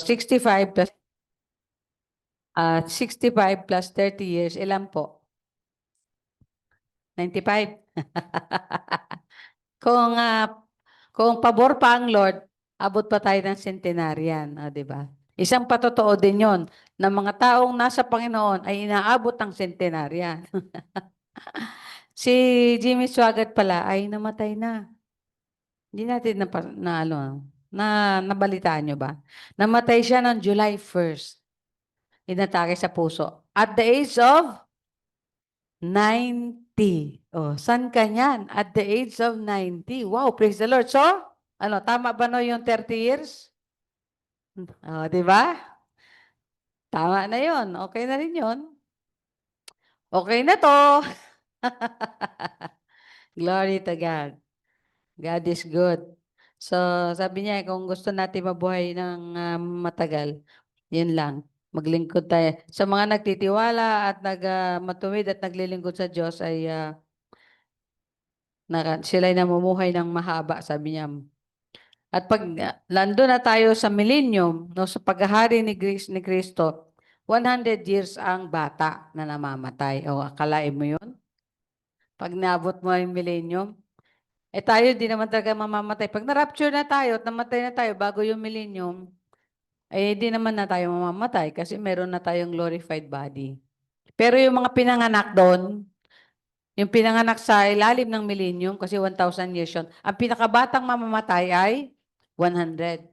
65 plus 65 plus 30 years, ilan po? 95. Kung kung pabor pa ang Lord, abot pa tayo ng centenarian, di ba? Isang patotoo din 'yon na mga taong nasa Panginoon ay inaabot ng centenarian. Si Jimmy Swaggart pala ay namatay na. Hindi natin nabalitaan nyo ba? Namatay siya ng July 1st. Inatake sa puso. At the age of 90. Oh, saan ka niyan? At the age of 90. Wow, praise the Lord. So, tama ba no yung 30 years? Oh, di ba? Tama na yon. Okay na rin yon. Okay na to. Glory to God. God is good. So, sabi niya, kung gusto natin mabuhay ng matagal, yun lang. Maglingkod tayo. Sa mga nagtitiwala at matuwid at naglilingkod sa Diyos ay sila'y namumuhay ng mahaba, sabi niya. At pag lando na tayo sa millennium, no, sa paghahari ni Kristo, 100 years ang bata na namamatay. O, akalain mo yun? Pag naabot mo yung millennium, tayo di naman talaga mamamatay. Pag na-rapture na tayo at namatay na tayo bago yung millennium, di naman na tayo mamamatay kasi meron na tayong glorified body. Pero yung mga pinanganak doon, yung pinanganak sa ilalim ng millennium, kasi 1,000 years yun, ang pinakabatang mamamatay ay 100.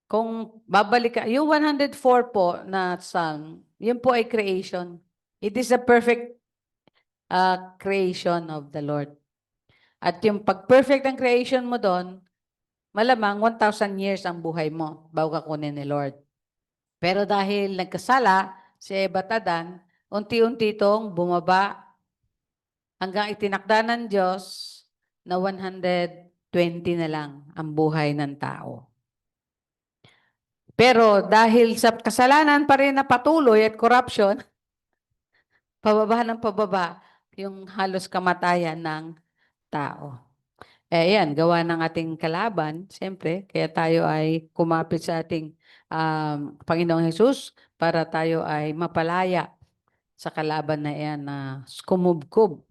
Kung babalik ka, yung 104 po na psalm, yun po ay creation. It is a perfect creation of the Lord. At yung pag-perfect ang creation mo doon, malamang 1,000 years ang buhay mo bago ka kunin ni Lord. Pero dahil nagkasala si Eva at Adan, unti-unti itong bumaba hanggang itinakda ng Diyos na 120 na lang ang buhay ng tao. Pero dahil sa kasalanan pa rin na patuloy at corruption, pababa ng pababa yung halos kamatayan ng tao. Yan, gawa ng ating kalaban, siyempre, kaya tayo ay kumapit sa ating Panginoong Hesus para tayo ay mapalaya sa kalaban na yan na kumubkob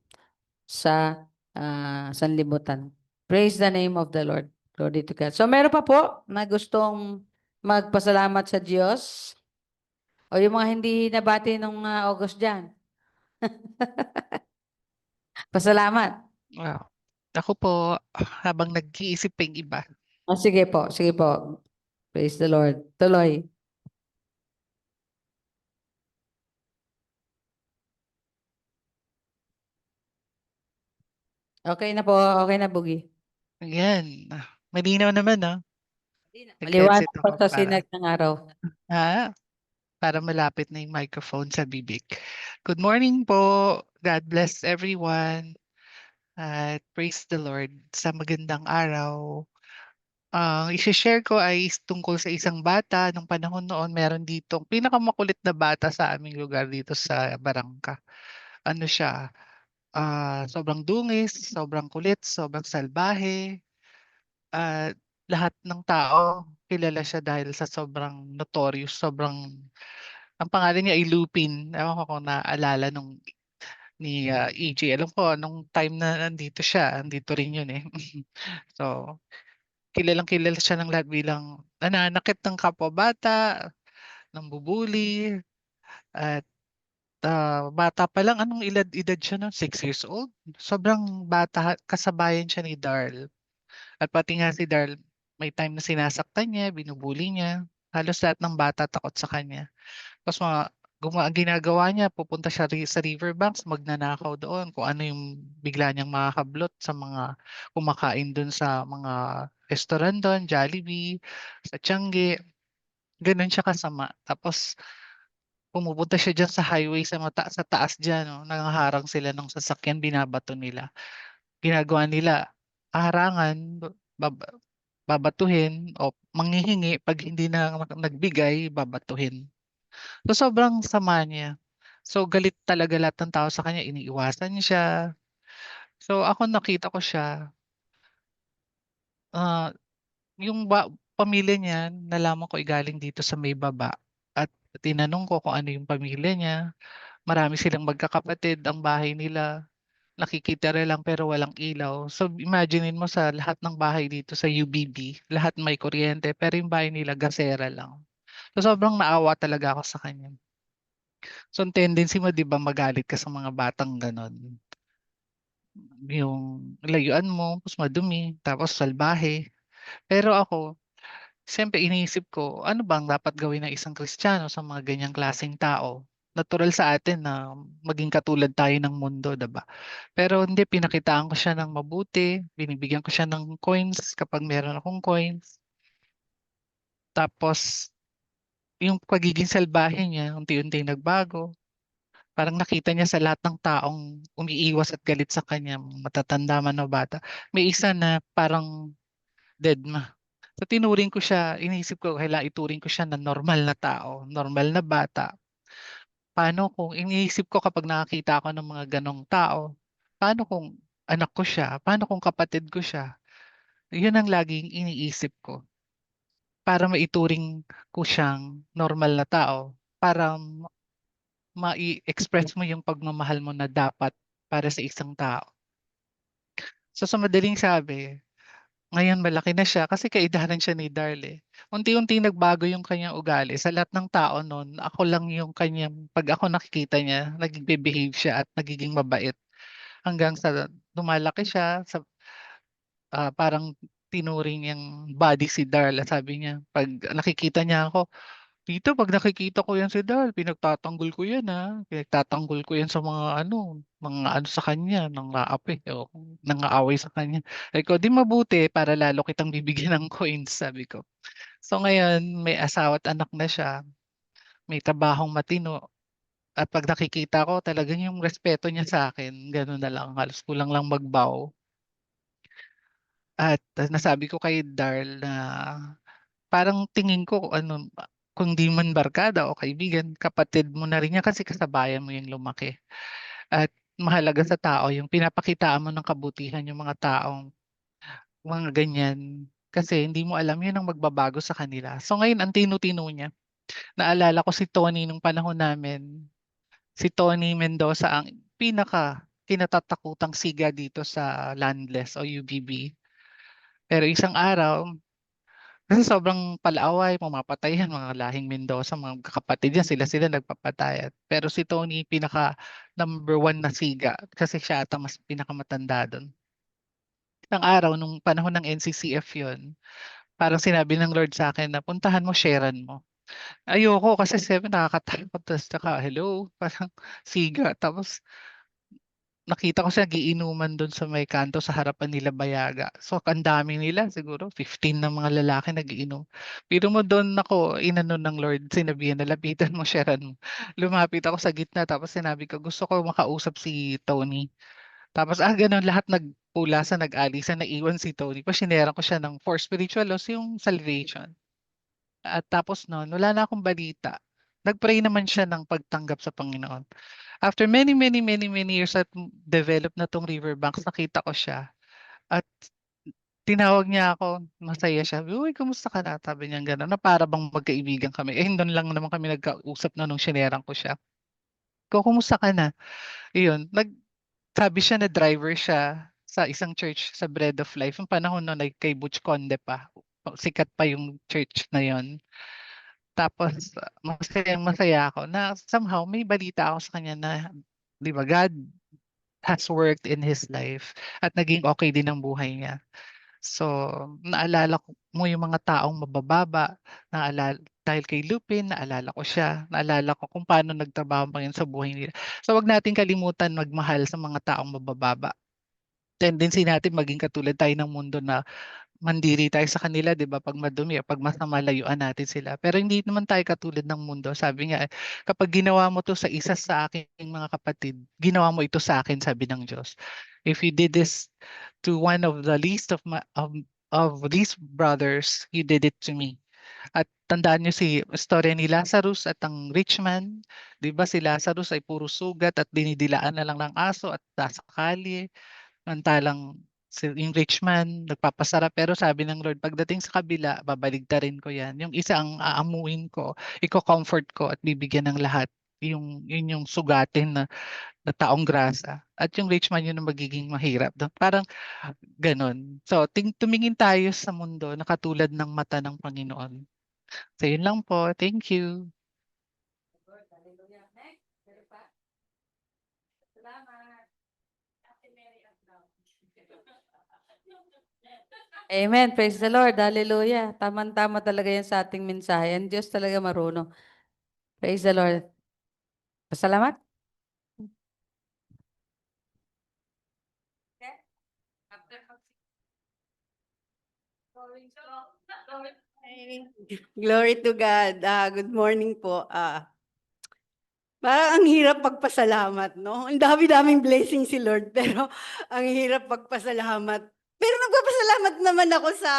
sa sanlibutan. Praise the name of the Lord. Glory to God. So meron pa po na gustong magpasalamat sa Diyos o yung mga hindi nabati nung August dyan. Pasalamat. Wow. Ako po, habang nag-iisip pa yung iba. Sige po, sige po. Praise the Lord. Tuloy. Okay na po, okay na, Bugi. Ayan. Malinaw naman, no? Nag-headset Maliwanag pa ako sa sinag ng araw. para malapit na yung microphone sa bibig. Good morning po. God bless everyone. At praise the Lord sa magandang araw. Ang i-share ko ay tungkol sa isang bata. Nung panahon noon, meron dito pinakamakulit na bata sa aming lugar dito sa Barangka. Ano siya? Sobrang dungis, sobrang kulit, sobrang salbahe. Lahat ng tao kilala siya dahil sa sobrang notorious, ang pangalan niya ay Lupin. Ewan ko kung naalala ni EJ. Alam ko nung time na nandito siya, andito rin yun eh. So, kilalang kilala siya ng lahat bilang nananakit ng kapwa-bata, ng bubuli, at bata pa lang, anong edad siya nun? 6 years old? Sobrang bata, kasabayan siya ni Darl. At pati nga si Darl, may time na sinasaktan niya, binubuli niya. Halos lahat ng bata takot sa kanya. Tapos ginagawa niya, pupunta siya sa riverbanks, magnanakaw doon kung ano yung bigla niyang makakablot sa mga kumakain doon sa mga restaurant doon, Jollibee, sa Tiangge. Ganun siya kasama. Tapos pumupunta siya diyan sa highway sa taas diyan, no? Nangaharang sila ng sasakyan, binabato nila. Ginagawa nila, harangan, babatuhin o manghihingi, pag hindi na nagbigay, babatuhin. So sobrang sama niya. So galit talaga lahat ng tao sa kanya, iniiwasan siya. So ako nakita ko siya, ah, yung pamilya niya, nalaman ko ay galing dito sa may baba at tinanong ko kung ano yung pamilya niya. Marami silang magkakapatid, ang bahay nila nakikitira lang pero walang ilaw. So imaginin mo sa lahat ng bahay dito sa UBB, lahat may kuryente pero yung bahay nila gasera lang. So sobrang naawa talaga ako sa kanya. So ang tendency mo 'di ba magalit ka sa mga batang gano'n, yung layuan mo, tapos madumi, tapos salbahe. Pero ako, siyempre iniisip ko, ano bang dapat gawin ng isang Kristiyano sa mga ganyang klaseng tao? Natural sa atin na maging katulad tayo ng mundo, 'di ba? Pero hindi, pinakitaan ko siya ng mabuti, binibigyan ko siya ng coins kapag meron akong coins. Tapos yung pagiging salbahe niya unti-unting nagbago. Parang nakita niya sa lahat ng taong umiiwas at galit sa kanya, matatanda man o bata, may isa na parang dedma. So tinuring ko siya, iniisip ko kailangan ituring ko siya na normal na tao, normal na bata. Paano kung iniisip ko kapag nakakita ako ng mga ganong tao, paano kung anak ko siya, paano kung kapatid ko siya? Yun ang laging iniisip ko para maituring ko siyang normal na tao, para mai-express mo yung pagmamahal mo na dapat para sa isang tao. So sa madaling sabi, ngayon malaki na siya kasi kaedaran siya ni Darl, eh. Unti-unting nagbago yung kanyang ugali. Sa lahat ng tao nun, ako lang yung kanyang 'pag ako nakikita niya, nagbe-behave siya at nagiging mabait. Hanggang sa lumalaki siya sa, parang tinuring niyang buddy si Darl at sabi niya 'pag nakikita niya ako, "Tito 'pag nakikita ko 'yan si Darl pinagtatanggol ko 'yan, pinagtatanggol ko 'yan sa mga ano sa kanya nang-aapi o nang-aaway sa kanya." Sabi ko, "Di mabuti para lalo kitang bibigyan ng coins," sabi ko. So ngayon may asawa at anak na siya, may trabahong matino at 'pag nakikita ko talagang yung respeto niya sa akin gano'n na lang, halos kulang lang mag-bow. At nasabi ko kay Darl na parang tingin ko kung di man barkada o kaibigan, kapatid mo na rin yan kasi kasabayan mo yung lumaki. At mahalaga sa tao yung pinapakitaan mo ng kabutihan yung mga taong mga ganyan. Kasi hindi mo alam yun ang magbabago sa kanila. So ngayon ang tino-tino niya, naalala ko si Tony nung panahon namin. Si Tony Mendoza ang pinaka kinatatakutang siga dito sa Landless o UBB. Pero isang araw, kasi sobrang palaaway, pumapatay yan, mga lahing Mendoza, mga kakapatid yan, sila-sila nagpapatay. Pero si Tony pinaka number one na siga kasi siya ata mas pinakamatanda dun. Isang araw nung panahon ng NCCF yun, parang sinabi ng Lord sa akin na puntahan mo, sharean mo. Ayoko kasi siyempre nakakatakot tas tsaka hello, parang siga. Tapos nakita ko siya giinuman dun sa may kanto sa harapan nila Bayaga. So ang dami nila, siguro 15 na mga lalaki nagiinom. Pero mo dun ako inano ng Lord, sinabihan na lapitan mo, sharean mo. Lumapit ako sa gitna tapos sinabi ko gusto ko makausap si Tony. Tapos gano'n lahat nagpulasan, nag-alisan, naiwan si Tony. Tapos shinare ko siya ng for spiritual loss, yung salvation. At tapos nun wala na akong balita. Nag-pray naman siya ng pagtanggap sa Panginoon. After many, many, many, many years at develop na 'tong Riverbanks, nakita ko siya at tinawag niya ako, masaya siya. "Uy, kamusta ka na?" Sabi niyang gano'n, na para bang magkaibigan kami. Eh, do'n lang naman kami nagkausap na nung shineran ko siya. Kumusta ka na?" Iyon, sabi siya na driver siya sa isang church sa Bread of Life, yung panahon nun ay kay Butch Conde pa, sikat pa yung church na yon. Tapos masayang-masaya ako na somehow may balita ako sa kanya na 'di ba, God has worked in his life at naging okey din ang buhay niya. So, naalala ko mo yung mga taong mabababa, dahil kay Lupin naalala ko siya, naalala ko kung paano nagtrabaho ang Panginoon sa buhay nila. So, 'wag nating kalimutan magmahal sa mga taong mabababa. Tendency natin maging katulad tayo ng mundo na mandiri tayo sa kanila 'di ba, 'pag madumi o 'pag masama layuan natin sila. Pero hindi naman tayo katulad ng mundo. Sabi nga, "Kapag ginawa mo 'to sa isa sa aking mga kapatid, ginawa mo ito sa akin," sabi ng Diyos. "If you did this to one of the least of these brothers, you did it to me." At tandaan niyo istorya ni Lazarus at ang rich man, 'di ba si Lazarus ay puro sugat at dinidilaan na lang ng aso at nasa kalye. Samantalang Yung rich man, nagpapasarap, pero sabi ng Lord, pagdating sa kabila, babaligtarin ko yan. Yung isa ang aamuin ko, iko-comfort ko at bibigyan ng lahat. Yun yung sugatin na taong grasa. At yung rich man yun ang magiging mahirap. Parang ganon. So, tumingin tayo sa mundo na katulad ng mata ng Panginoon. So, yun lang po. Thank you. Lord, hallelujah. Next, meron pa? Salamat. Ate Mary Ann Brown. Amen. Praise the Lord. Hallelujah. Tama-tama talaga yan sa ating mensahe. Ang Diyos talaga marunong. Praise the Lord. Pasalamat. Ay, Glory to God. Good morning po. Parang ang hirap pagpasalamat, no? Ang dami-daming blessing si Lord, pero ang hirap pagpasalamat. Pero nagpapasalamat naman ako sa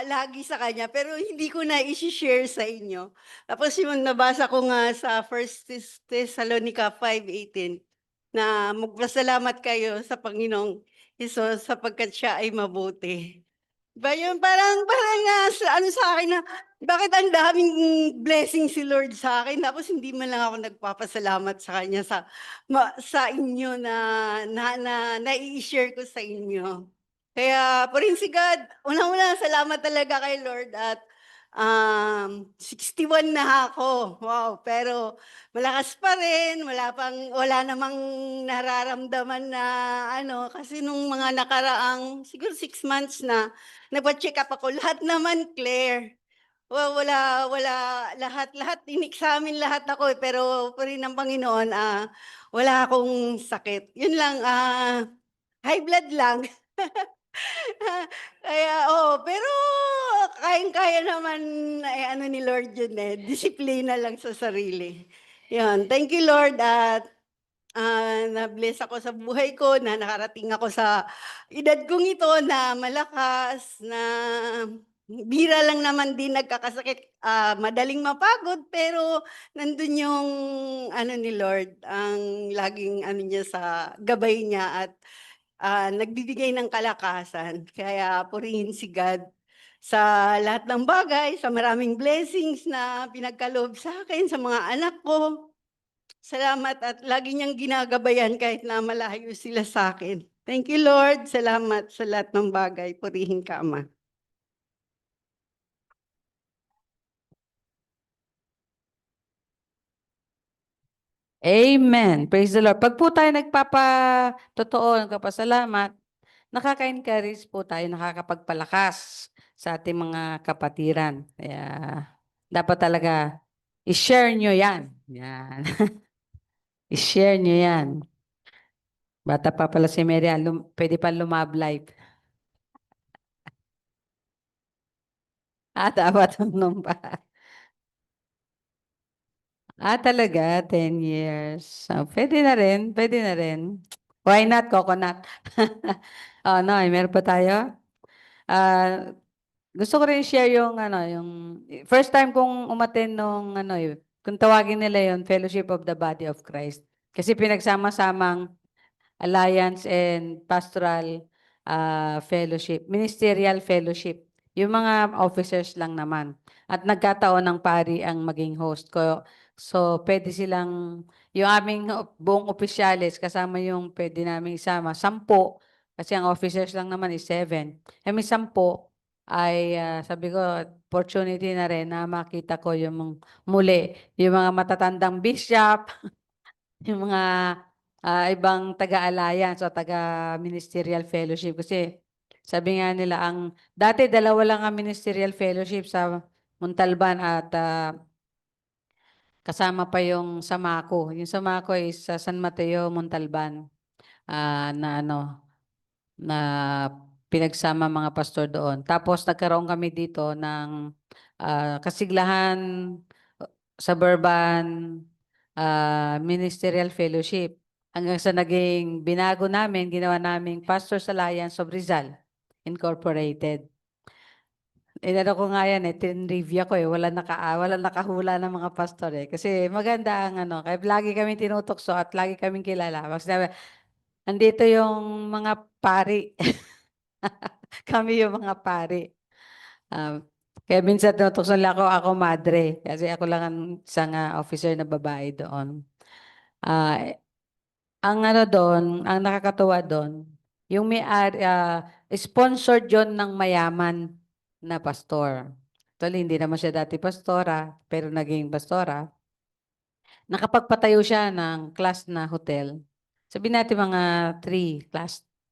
lagi sa kanya, pero hindi ko na i-share sa inyo. Tapos yung nabasa ko nga sa 1 Thessalonica 5:18 na magpasalamat kayo sa Panginoong Hesus sapagkat siya ay mabuti. Ba yun, parang sa ano sa akin na, bakit ang daming blessing si Lord sa akin tapos hindi man lang ako nagpapasalamat sa kanya sa inyo na nai-share ko sa inyo. Kaya praise si God, unang-una salamat talaga kay Lord at 61 na ako. Wow, pero malakas pa rin, wala namang nararamdaman na ano, kasi nung mga nakaraang siguro 6 months na nagpa-check up ako, lahat naman clear. Wala lahat in-examine lahat ako, pero pa rin ng Panginoon, wala akong sakit. Yun lang, high blood lang. Kaya oo, pero kayang-kaya naman ano ni Lord yun, disiplina lang sa sarili. Yun, thank you Lord at na-bless ako sa buhay ko, na nakarating ako sa edad kong ito na malakas, na bira lang naman din nagkakasakit, madaling mapagod, pero nandun yung ano ni Lord, ang laging ano niya sa gabay niya at nagbibigay ng kalakasan. Kaya purihin si God sa lahat ng bagay, sa maraming blessings na pinagkaloob sa akin, sa mga anak ko. Salamat at lagi niyang ginagabayan kahit na malayo sila sa akin. Thank you, Lord. Salamat sa lahat ng bagay. Purihin ka, Ama. Amen. Praise the Lord. Pag po tayo nagpapatotoo, nagpapasalamat, nakaka-encourage po tayo, nakakapagpalakas sa ating mga kapatiran. Kaya dapat talaga i-share nyo yan. Yan. I-share nyo yan. Bata pa pala si Maria, pwede pa lumab life. Dapat nung pa. Talaga, 10 years. Pwede na rin, pwede na rin. Why not, coconut? No, meron pa tayo. Ah, gusto ko rin share yung yung first time kong umattend nung kung tawagin nila yon Fellowship of the Body of Christ. Kasi pinagsama-samang Alliance and Pastoral Fellowship, Ministerial Fellowship. Yung mga officers lang naman. At nagkataon ng pari ang maging host ko. So, pwede silang, yung aming buong opisyalis, kasama yung pwede namin isama, 10. Kasi ang officers lang naman is 7. Kami 10 ay sabi ko, opportunity na rin na makita ko yung muli, yung mga matatandang bishop, yung mga ibang taga-alliance o taga-ministerial fellowship. Kasi sabi nga nila, dati 2 lang ang ministerial fellowship sa Montalban at kasama pa yung Samaco. Yung Samaco is sa San Mateo, Montalban. Na pinagsama mga pastor doon. Tapos nagkaroon kami dito ng Kasiglahan Suburban Ministerial Fellowship. Hanggang sa naging binago namin, ginawa naming Pastors Alliance of Rizal Incorporated. Inano ko nga yan tinrivia ko wala nakahula ng mga pastor Kasi maganda ang kaya lagi kami tinutokso at lagi kaming kilala. Pag sinabi, andito yung mga pari. Kami yung mga pari. Kaya minsan tinutukson lang ako madre. Kasi ako lang ang isang officer na babae doon. Ah, ang ano doon, ang nakakatuwa doon, yung sponsored yon ng mayaman na pastor. Actually, hindi naman siya dati pastora, pero naging pastora. Nakapagpatayo siya ng class na hotel. Sabihin natin mga 3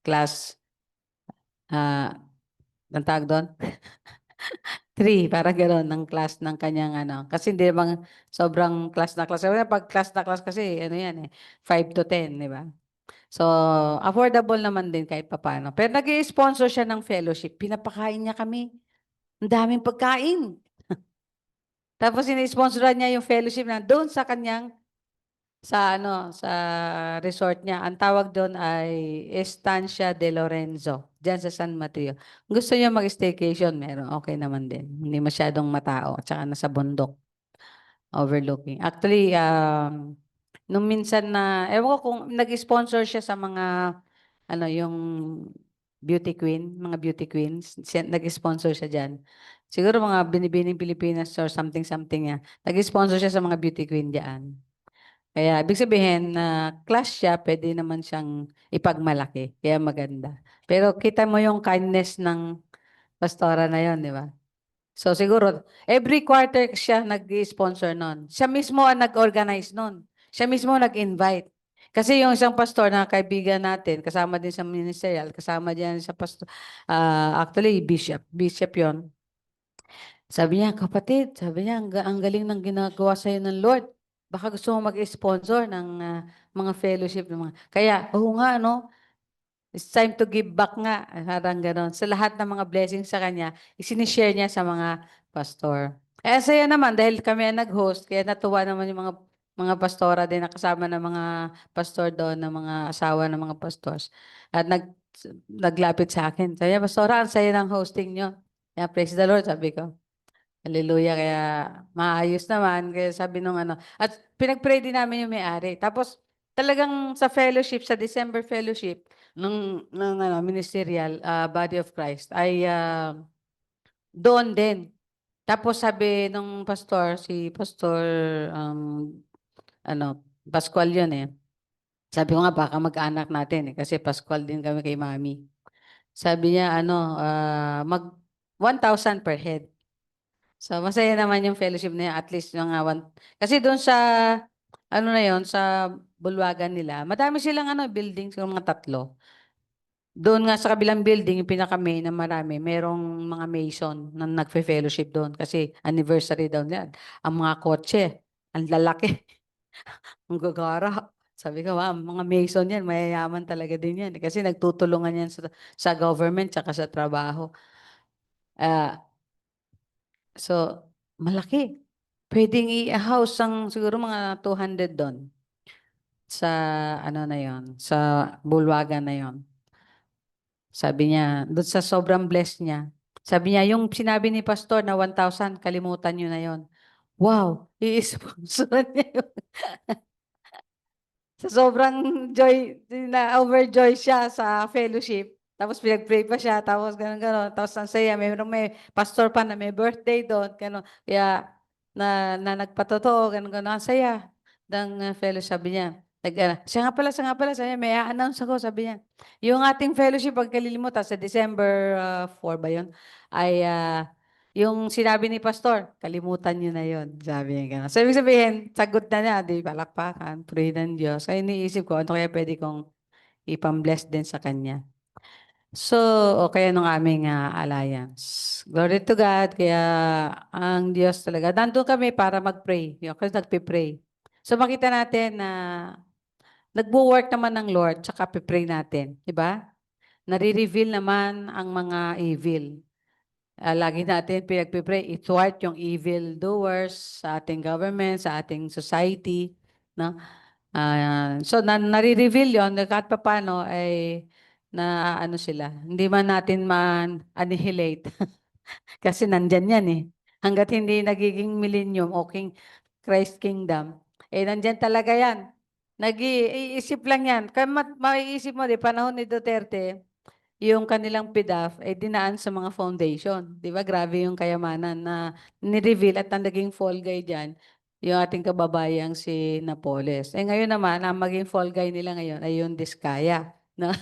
class, ang tawag doon? 3, parang gano'n, ng class ng kanyang ano. Kasi hindi naman sobrang class na class. Pag class na class kasi, ano yan 5 to 10, di ba? So, affordable naman din kahit papaano. Pero nag-i-sponsor siya ng fellowship. Pinapakain niya kami. Ang daming pagkain. Tapos ini-sponsoran niya yung fellowship na doon sa kanyang sa resort niya. Ang tawag doon ay Estancia de Lorenzo, diyan sa San Mateo. Gusto niyo mag-staycation, meron okay naman din. Hindi masyadong matao at saka nasa bundok, overlooking. Actually, nung minsan na, ewan ko kung nag-sponsor siya sa mga yung mga beauty queens, nag-sponsor siya diyan. Siguro mga binibining Pilipinas or something niya. Nag-sponsor siya sa mga beauty queen diyan. Kaya ibig sabihin na class siya, pwede naman siyang ipagmalaki. Kaya maganda. Pero kita mo yung kindness ng pastora na yon, di ba? So siguro, every quarter siya nag-sponsor nun. Siya mismo ang nag-organize nun. Siya mismo nag-invite. Kasi yung isang pastor na kaibigan natin, kasama din sa ministerial, kasama din sa pastor, actually, bishop yon. Sabi niya, kapatid, sabi niya, ang galing ng ginagawa sa'yo ng Lord. Baka gusto mo mag-sponsor ng mga fellowship. Kaya, oo nga, no? It's time to give back nga. Parang ganon. Sa lahat ng mga blessings sa kanya, isinishare niya sa mga pastor. Eh, saya naman dahil kami ang nag-host, kaya natuwa naman yung mga pastora din na kasama ng mga pastor doon, ng mga asawa ng mga pastors. At naglapit sa akin. Sabi niya, pastora, ang saya ng hosting niyo. Kaya praise the Lord, sabi ko. Hallelujah, kaya maayos naman. Kaya sabi nung ano. At pinag-pray din namin yung may-ari. Tapos talagang sa fellowship, sa December fellowship, ng ministerial Body of Christ, ay doon din. Tapos sabi nung pastor, si Pastor, Pascual yun eh. Sabi ko nga, baka mag-anak natin eh, kasi Pascual din kami kay Mami. Sabi niya, mag 1,000 per head. So, masaya naman yung fellowship na yun, at least yung kasi doon sa, na yon sa bulwagan nila, madami silang buildings, yung mga 3. Doon nga sa kabilang building, yung pinaka-main na marami, merong mga mason na nagfe-fellowship doon kasi anniversary daw nila. Ang mga kotse, ang lalaki, ang gagara. Sabi ko, mga mason yan, mayayaman talaga din yan. Kasi nagtutulungan yan sa government tsaka sa trabaho. Ah, So, malaki. Pwedeng i-house ang siguro mga 200 doon sa na yon, sa bulwagan na yon. Sabi niya, doon sa sobrang blessed niya, sabi niya, yung sinabi ni Pastor na 1,000, kalimutan niyo na yon. Wow, i-sponsor niya yun. Sa sobrang joy, na-overjoy siya sa fellowship. Tapos pinag-pray pa siya, tapos gano'n. Tapos ang saya, may pastor pa na may birthday doon, gano'n. Kaya na nagpatotoo, gano'n. Ang saya ng fellowship, sabi niya. Siya nga pala, sabi niya, may a-announce ako, sabi niya. Yung ating fellowship, pag kalilimutan, sa December 4 ba yun, ay yung sinabi ni Pastor, kalimutan niyo na yon, sabi niya gano'n. So, ibig sabihin, sagot na niya, di palakpakan, pray ng Diyos. Kaya iniisip ko, ano kaya pwede kong ipam-bless din sa kanya. So, o kaya nung aming alliance. Glory to God, kaya ang Diyos talaga. Nandun kami para mag-pray. Kasi nagpe-pray. So, makita natin na nagwo-work naman ng Lord, tsaka pe-pray natin. Diba? Nare-reveal naman ang mga evil. Lagi natin pinagpipray, i-thwart yung evil doers sa ating government, sa ating society. No? So, nare-reveal yun, kahit pa paano ay na sila. Hindi man natin annihilate. Kasi nandyan yan eh. Hanggat hindi nagiging millennium o Christ Kingdom, nandyan talaga yan. Nag-iisip lang yan. Kaya maiisip mo, di, panahon ni Duterte, yung kanilang PDAF ay dinaan sa mga foundation. Di ba? Grabe yung kayamanan na ni-reveal at ang naging fall guy dyan, yung ating kababayang si Napoles. Eh ngayon naman, ang maging fall guy nila ngayon ay yung Diskaya. No?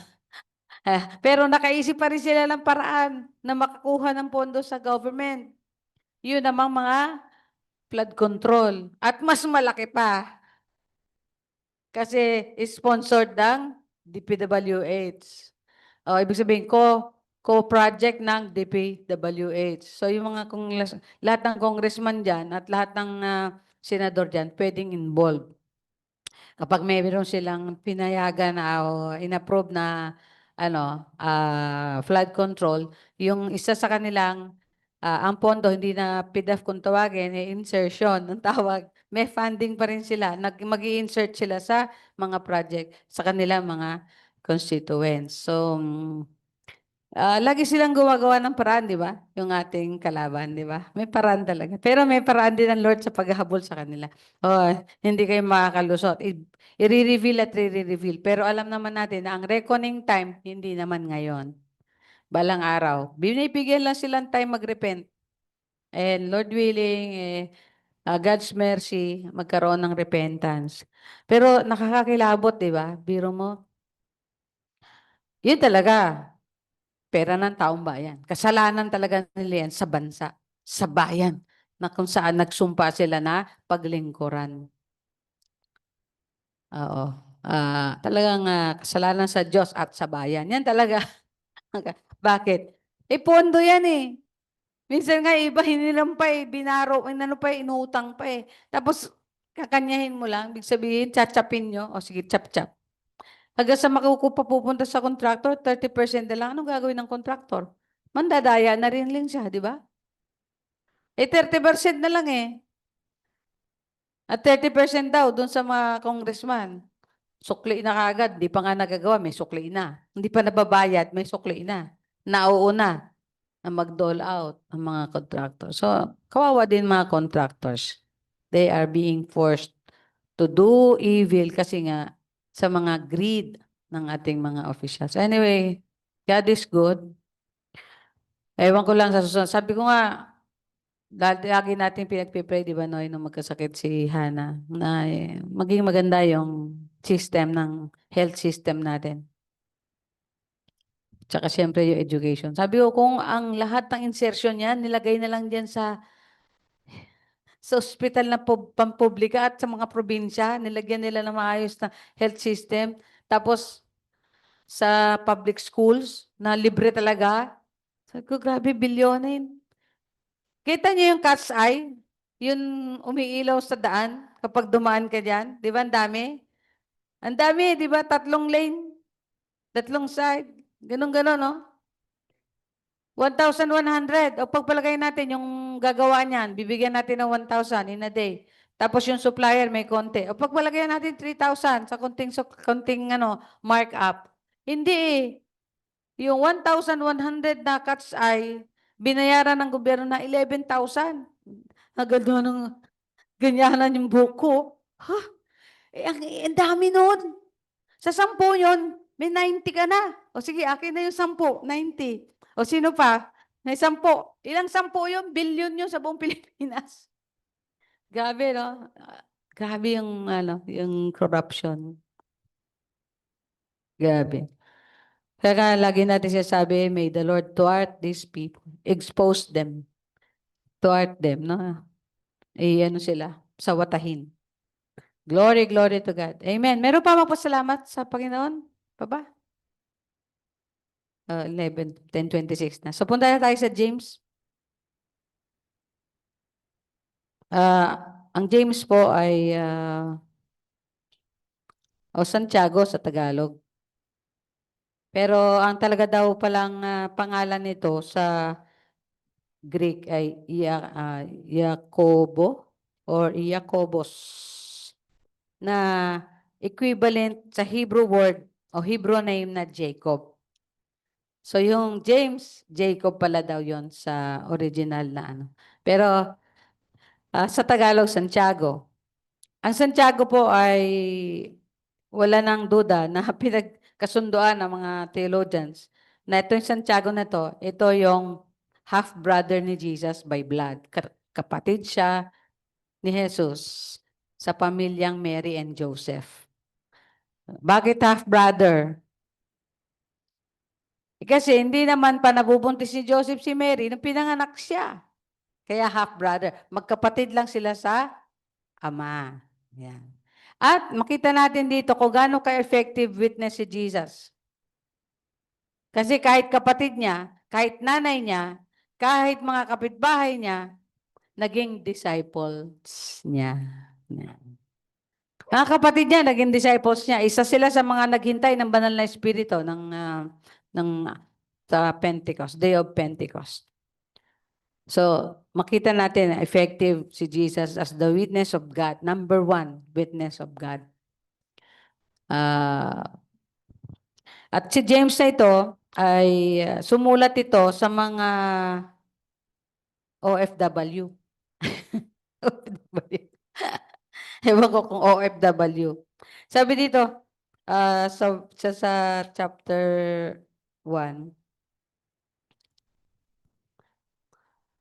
Pero nakaisip pa rin sila ng paraan na makakuha ng pondo sa government. Yun namang mga flood control. At mas malaki pa kasi sponsored ng DPWH. O, ibig sabihin co-project ng DPWH. So yung mga lahat ng congressman dyan at lahat ng senador dyan pwedeng involved. Kapag mayroon silang pinayagan na o inapprove na flood control, yung isa sa kanilang ang pondo hindi na PDAF kung tawagin, insertion ang tawag. May funding pa rin sila. Mag-i-insert sila sa mga project sa kanilang mga constituents. So, lagi silang gumagawa ng paraan, di ba? Yung ating kalaban, di ba? May paraan talaga. Pero may paraan din ng Lord sa paghahabol sa kanila. Oh, hindi kayo makakalusot. I-reveal at i-reveal. Pero alam naman natin na ang reckoning time, hindi naman ngayon. Balang araw. Binibigyan lang silang time mag-repent. And Lord willing, God's mercy, magkaroon ng repentance. Pero nakakakilabot, di ba? Biro mo. Yun talaga. Pera ng taong bayan. Kasalanan talaga nila yan sa bansa, sa bayan, na kung saan nagsumpa sila na paglingkuran. Oo. Talagang kasalanan sa Diyos at sa bayan. Yan talaga. Bakit? Pondo yan eh. Minsan nga iba hiniram pa binaro, inutang pa Tapos kakanyahin mo lang, ibig sabihin, tsatsapin nyo. O sige, tsap-tsap. Hanggang sa pupunta sa contractor, 30% na lang. Anong gagawin ng contractor? Mandadaya na rin siya, di ba? 30% na lang At 30% daw doon sa mga congressman. Sukli na kagad. Di pa nga nagagawa, may sukli na. Hindi pa nababayad, may sukli na. Nauuna na mag-dole out ang mga contractors. So, kawawa din mga contractors. They are being forced to do evil kasi nga sa mga greed ng ating mga officials. Anyway, God is good. Ewan ko lang sa susunod. Sabi ko nga, lagi natin pinagpipray, di ba, Noy, nung magkasakit si Hana, na maging maganda yung system ng health system natin. Tsaka siyempre yung education. Sabi ko, kung ang lahat ng insertion niyan, nilagay na lang dyan sa ospital na pampublika at sa mga probinsya, nilagyan nila ng maayos na health system. Tapos, sa public schools, na libre talaga. Sabi ko, grabe, bilyonin. Kita niyo yung cat's eye? Yun umiilaw sa daan kapag dumaan ka dyan. Di ba ang dami? Ang dami, di ba? 3 lane, 3 side. Ganon-ganon, no? 1,100. O pagpalagay natin yung gagawa niyan, bibigyan natin ng 1,000 in a day. Tapos yung supplier may konti. O pagpalagay natin 3,000 sa konting markup. Hindi eh. Yung 1,100 na cat's eye, binayaran ng gobyerno na 11,000. Agad nung ganyanan yung buko. Ha? Ang dami nun. Sa 10 yun, may 90 ka na. O sige, akin na yung 10, 90. O sino pa? May 10. Ilang 10 yun? Billion yun sa buong Pilipinas. Grabe, no? Grabe yung corruption. Grabe. Kaya lagi natin sinasabi, may the Lord thwart these people. Expose them. Thwart them, no? Sila, sawatahin. Glory, glory to God. Amen. Meron pa magpasalamat sa Panginoon? Baba? 11, 10:26 na. So punta na tayo sa James. Ang James po ay Santiago sa Tagalog. Pero ang talaga daw palang pangalan nito sa Greek ay Iakobo or Iakobos na equivalent sa Hebrew word o Hebrew name na Jacob. So yung James, Jacob pala daw yon sa original na Pero sa Tagalog, Santiago. Ang Santiago po ay wala nang duda na pinagkasunduan ng mga theologians na itong Santiago na to, ito yung half-brother ni Jesus by blood. Kapatid siya ni Jesus sa pamilyang Mary and Joseph. Bakit half-brother? Kasi hindi naman pa nabubuntis ni Joseph si Mary nung pinanganak siya. Kaya half-brother. Magkapatid lang sila sa ama. Yan. At makita natin dito kung gaano ka-effective witness si Jesus. Kasi kahit kapatid niya, kahit nanay niya, kahit mga kapitbahay niya, naging disciples niya. Yan. Mga kapatid niya, naging disciples niya. Isa sila sa mga naghintay ng banal na espiritu ng sa Pentecost, Day of Pentecost. So, makita natin na effective si Jesus as the witness of God. Number one, witness of God. At si James na ito ay sumulat ito sa mga OFW. OFW. Ewan ko kung OFW. Sabi dito, sa chapter 1,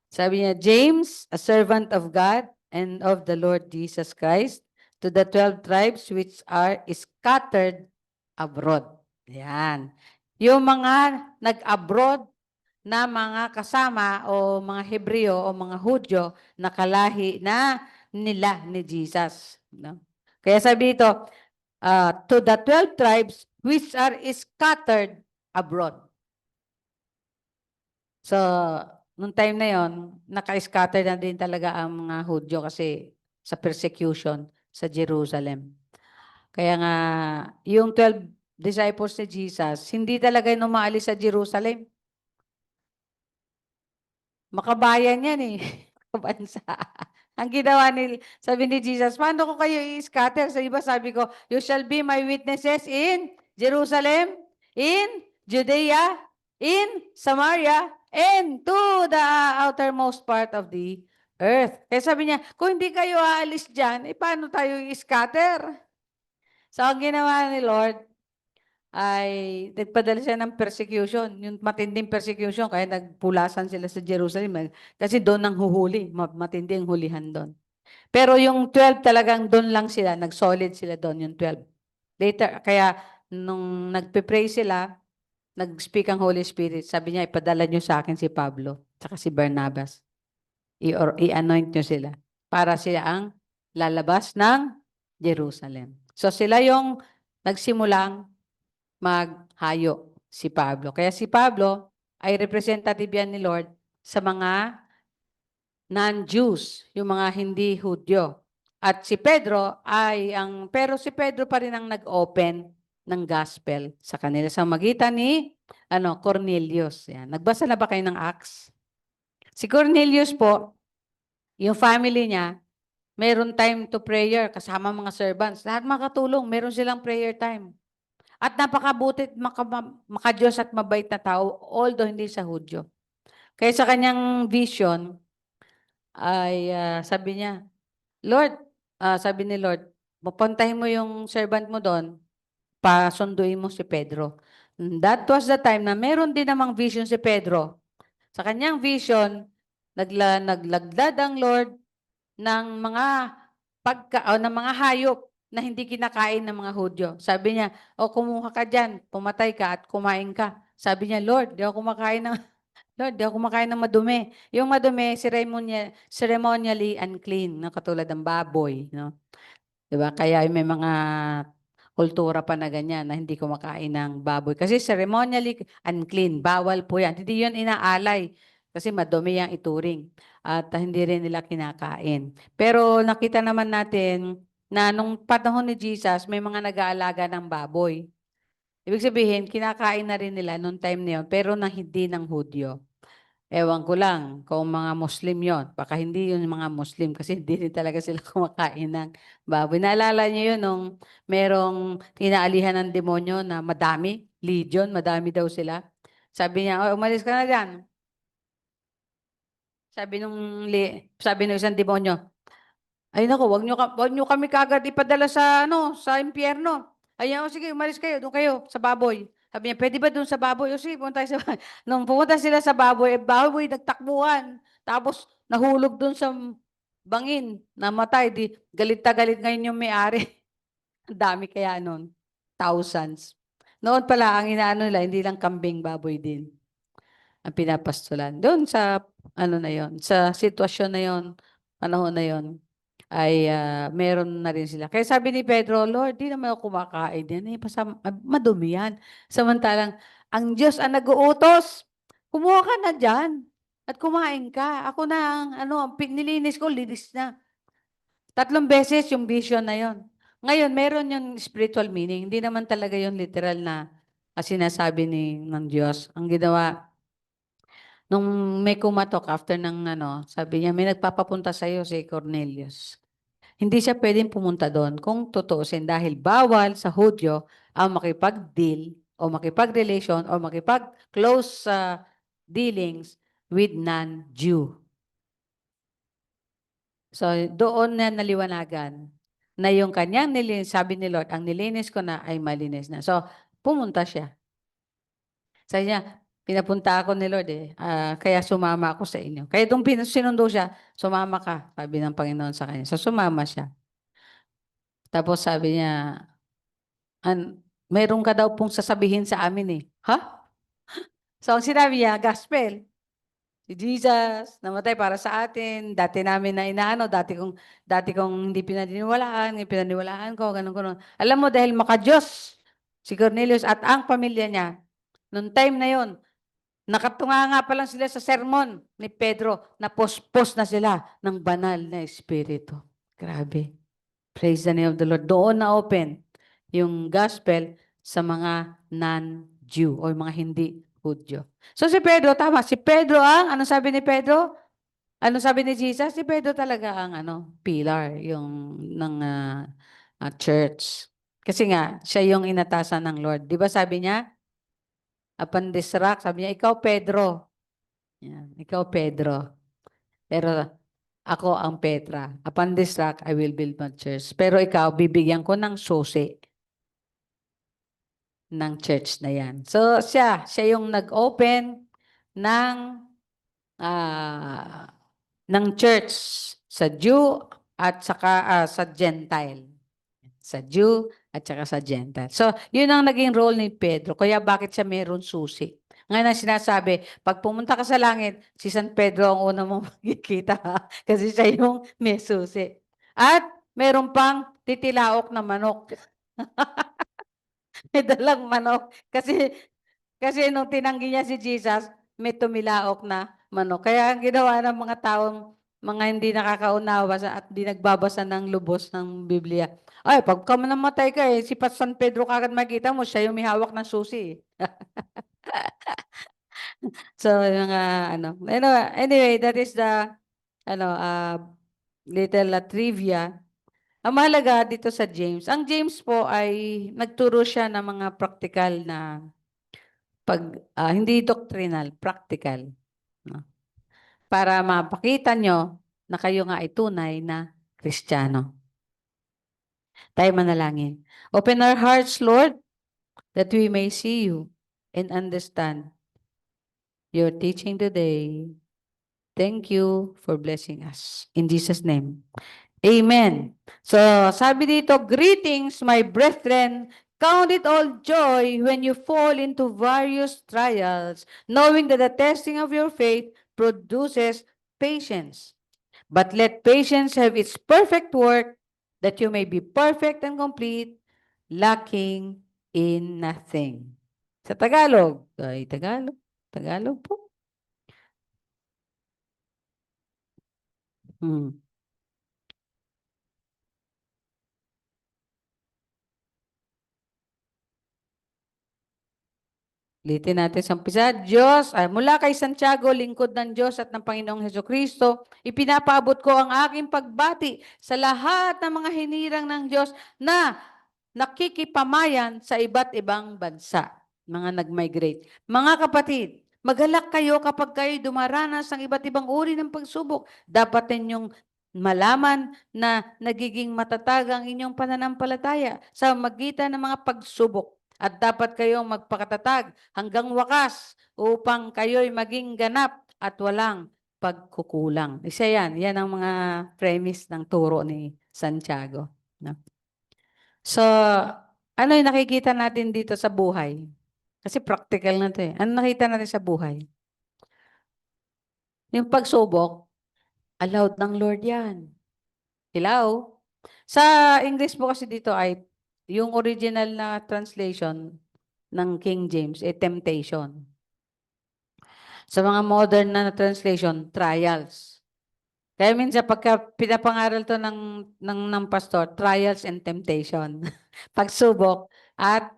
sabi niya, James, a servant of God and of the Lord Jesus Christ, to the 12 tribes which are scattered abroad. Yan. Yung mga nag-abroad na mga kasama o mga Hebreo o mga Hudyo na kalahi na nila ni Jesus. No? Kaya sabi ito, to the 12 tribes which are scattered abroad. So, nung time na yon, naka-scatter na din talaga ang mga Hudyo kasi sa persecution sa Jerusalem. Kaya nga, yung 12 disciples ni Jesus, hindi talaga yung umaalis sa Jerusalem. Makabayan yan eh. Kabansa. Ang ginawa sabi ni Jesus, paano ko kayo i-scatter? Sa iba sabi ko, you shall be my witnesses in Jerusalem, in Judea, in Samaria, and to the outermost part of the earth. Kaya sabi niya, kung hindi kayo aalis dyan, paano tayo i-scatter? So, ang ginawa ni Lord, ay nagpadala siya ng persecution, yung matinding persecution, kaya nagpulasan sila sa Jerusalem. Kasi doon ang huhuli, matinding hulihan doon. Pero yung 12 talagang doon lang sila, nag-solid sila doon, yung 12. Later, kaya nung nagpe-pray sila, nag-speak ang Holy Spirit, sabi niya, ipadala niyo sa akin si Pablo, saka si Barnabas. I-anoint niyo sila para sila ang lalabas ng Jerusalem. So sila yung nagsimulang maghayo si Pablo. Kaya si Pablo ay representative yan ni Lord sa mga non-Jews, yung mga hindi Hudyo. At si Pedro pero si Pedro pa rin ang nag-open ng gospel sa kanila sa magitan ni Cornelius. Yan. Nagbasa na ba kayo ng Acts? Si Cornelius po, yung family niya, meron time to prayer kasama mga servants. Lahat makatulong, meron silang prayer time. At napakabutit, makadiyos at mabait na tao, although hindi sa Hudyo. Kaya sa kanyang vision, ay sabi niya, Lord, sabi ni Lord, mapuntahin mo yung servant mo doon, pasunduin mo si Pedro. That was the time na meron din namang vision si Pedro. Sa kanyang vision, naglagdad ang Lord ng mga ng mga hayop na hindi kinakain ng mga Hudyo. Sabi niya, kumuha ka dyan, pumatay ka at kumain ka. Sabi niya, Lord, di ako kumakain ng Lord, di ako kumakain ng madumi. Yung madumi, ceremonially unclean, no? Katulad ng baboy. No? Diba? Kaya may mga kultura pa na ganyan na hindi kumakain ng baboy. Kasi ceremonially unclean, bawal po yan. Hindi yun inaalay kasi madumi yung ituring. At hindi rin nila kinakain. Pero nakita naman natin na nung panahon ni Jesus, may mga nag-aalaga ng baboy. Ibig sabihin, kinakain na rin nila nung time na yun, pero hindi ng Hudyo. Ewan ko lang kung mga Muslim yon. Baka hindi yun mga Muslim kasi hindi rin talaga sila kumakain ng baboy. Naalala niyo yun nung merong inaalihan ng demonyo na madami, legion, madami daw sila. Sabi niya, umalis ka na dyan. Sabi nung isang demonyo, ay nako, wag niyo kami kagad ipadala sa impyerno. Ayaw, sige, umalis kayo, doon kayo, sa baboy. Sabi niya, pwede ba doon sa baboy? O sige, pumunta tayo sa baboy. Nung pumunta sila sa baboy, baboy nagtakbuhan. Tapos, nahulog doon sa bangin, namatay. Di, galit na galit ngayon yung may-ari. Ang dami kaya noon. Thousands. Noon pala, ang inaano nila, hindi lang kambing, baboy din ang pinapastulan. Doon sa, ano na yon, sa sitwasyon na yon, panahon na yon, ay meron na rin sila. Kaya sabi ni Pedro, Lord, di naman ako kumakain yan. Madumi yan. Samantalang, ang Diyos ang nag-uutos. Kumuha ka na dyan at kumain ka. Ako na ang, nilinis ko, linis na. 3 beses yung vision na yon. Ngayon, meron yung spiritual meaning. Hindi naman talaga yung literal na sinasabi ng Diyos. Ang ginawa, nung may kumatok after ng sabi niya, may nagpapapunta sa'yo si Cornelius. Hindi siya pwedeng pumunta doon kung tutuusin dahil bawal sa Hudyo ang makipag-deal o makipag-relation o makipag-close dealings with non-Jew. So, doon na naliwanagan na yung kanyang nilinis, sabi ni Lord, ang nilinis ko na ay malinis na. So, pumunta siya. Sabi niya, pinapunta ako ni Lord kaya sumama ako sa inyo. Kaya itong sinundo siya, sumama ka, sabi ng Panginoon sa kanya. So, sumama siya. Tapos sabi niya, meron ka daw pong sasabihin sa amin eh. Ha? So, ang sinabi niya, gospel. Si Jesus, namatay para sa atin. Dati namin na inaano, dati kong hindi pinaniniwalaan ko, ganun. Alam mo, dahil maka-Diyos, si Cornelius at ang pamilya niya, noong time na yon, nakatunga nga pa lang sila sa sermon ni Pedro, na pospos na sila ng banal na espiritu. Grabe. Praise the name of the Lord. Doon na open yung gospel sa mga non-Jew o mga hindi Hudyo. So si Pedro, tama. Si Pedro ano sabi ni Pedro? Ano sabi ni Jesus? Si Pedro talaga ang pillar ng church. Kasi nga, siya yung inatasan ng Lord. Di ba sabi niya? Upon this rock, sabi niya, ikaw Pedro. Yan, ikaw Pedro. Pero ako ang Petra. Upon this rock, I will build my church. Pero ikaw, bibigyan ko ng susi ng church na yan. So, siya yung nag-open ng church sa Jew at saka sa Gentile. Sa Jew at saka sa Gentile. So, yun ang naging role ni Pedro. Kaya bakit siya meron susi? Ngayon ang sinasabi, pag pumunta ka sa langit, si San Pedro ang una mong makikita. Kasi siya yung may susi. At meron pang titilaok na manok. May dalang manok. Kasi nung tinanggi niya si Jesus, may tumilaok na manok. Kaya ang ginawa ng mga taong mga hindi nakakaunawa at hindi nagbabasa ng lubos ng Biblia. Ay, pag ka namatay ka si San Pedro kagad makita mo, siya yung may hawak ng susi. So, anyway, that is the little trivia. Ang mahalaga dito sa James, ang James po ay nagturo siya ng mga practical na hindi doctrinal, practical. No? Para mapakita nyo na kayo nga ay tunay na Kristiyano. Tayo manalangin. Open our hearts, Lord, that we may see you and understand your teaching today. Thank you for blessing us. In Jesus' name. Amen. So, sabi dito, greetings, my brethren. Count it all joy when you fall into various trials, knowing that the testing of your faith produces patience. But let patience have its perfect work, that you may be perfect and complete, lacking in nothing. Sa Tagalog, Tagalog po. Litin natin sa umpisa. Diyos, mula kay Santiago, lingkod ng Diyos at ng Panginoong Hesukristo, ipinapaabot ko ang aking pagbati sa lahat ng mga hinirang ng Diyos na nakikipamayan sa iba't ibang bansa, mga nag-migrate. Mga kapatid, magalak kayo kapag kayo dumaranas ng iba't ibang uri ng pagsubok. Dapat ninyong malaman na nagiging matatag ang inyong pananampalataya sa magitan ng mga pagsubok. At dapat kayong magpakatatag hanggang wakas upang kayo'y maging ganap at walang pagkukulang. Isa yan. Yan ang mga premise ng turo ni Santiago. No? So, ano yung nakikita natin dito sa buhay? Kasi practical na ito eh. Ano nakita natin sa buhay? Yung pagsubok, allowed ng Lord yan. Hello? Sa English po kasi dito ay yung original na translation ng King James, temptation. Sa mga modern na translation, trials. Kaya minsan pagka pinapangaral to ng pastor, trials and temptation. Pagsubok at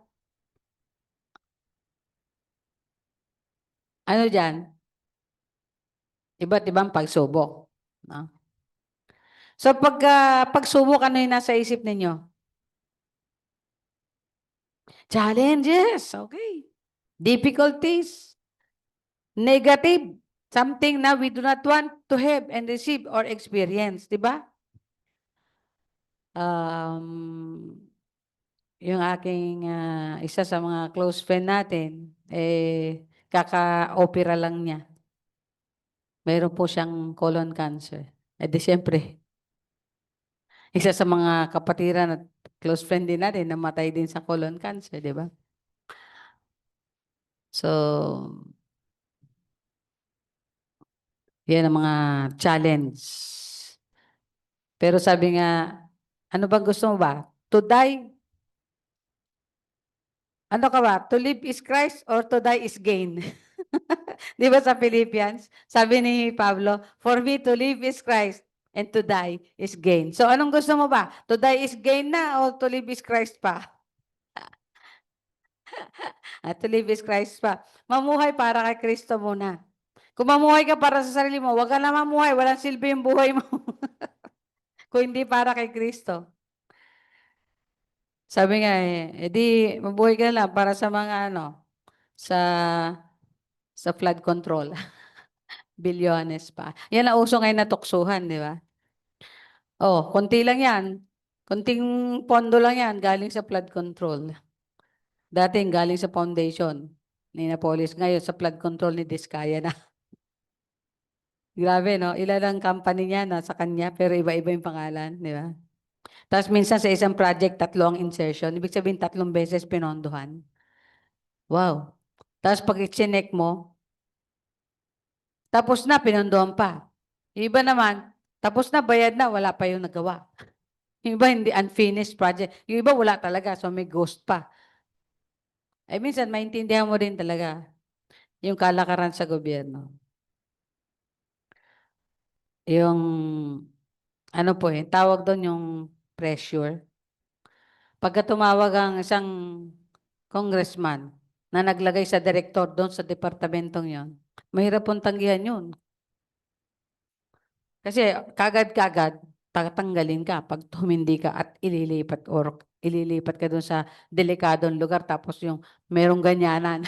ano dyan? Iba't ibang pagsubok. No? So pagka pagsubok, ano yung nasa isip ninyo? Challenges, okay. Difficulties, negative, something na we do not want to have and receive or experience, di ba? Yung aking isa sa mga close friend natin, kaka-opera lang niya. Mayroon po siyang colon cancer. Di siyempre, isa sa mga kapatiran at close friend din natin, namatay din sa colon cancer, di ba? So, yan ang mga challenge. Pero sabi nga, ano bang gusto mo ba? To die? Ano ka ba? To live is Christ or to die is gain? Di ba sa Philippians? Sabi ni Pablo, for me to live is Christ and to die is gain. So anong gusto mo ba? To die is gain na o to live is Christ pa? At to live is Christ pa. Mamuhay para kay Kristo muna. Kung mamuhay ka para sa sarili mo, wag ka na mamuhay. Walang silbi yung buhay mo. Kung hindi para kay Kristo. Sabi nga edi mabuhay ka lang para sa mga sa flood control. Bilyones pa. Yan ang uso ngayon na tuksuhan, di ba? Oh, konti lang yan. Konting pondo lang yan galing sa flood control. Dating galing sa foundation ni Napolis. Ngayon sa flood control ni Diskaya na. Grabe, no? Ilan ang company niya na sa kanya pero iba-iba yung pangalan, di ba? Tapos minsan sa isang project, 3 ang insertion. Ibig sabihin, 3 beses pinondohan. Wow. Tapos pag i-check mo, tapos na, pinondohan pa. Yung iba naman, tapos na, bayad na, wala pa yung nagawa. Yung iba, hindi, unfinished project. Yung iba, wala talaga, so may ghost pa. Ay, minsan, maintindihan mo din talaga yung kalakaran sa gobyerno. Yung, ano po tawag doon yung pressure. Pagka tumawag ang isang congressman na naglagay sa direktor doon sa departamentong yon, mahirap pong tanggihan yun. Kasi kagad-kagad, tatanggalin ka pag humindi ka at ililipat ka doon sa delikadong lugar tapos yung merong ganyanan.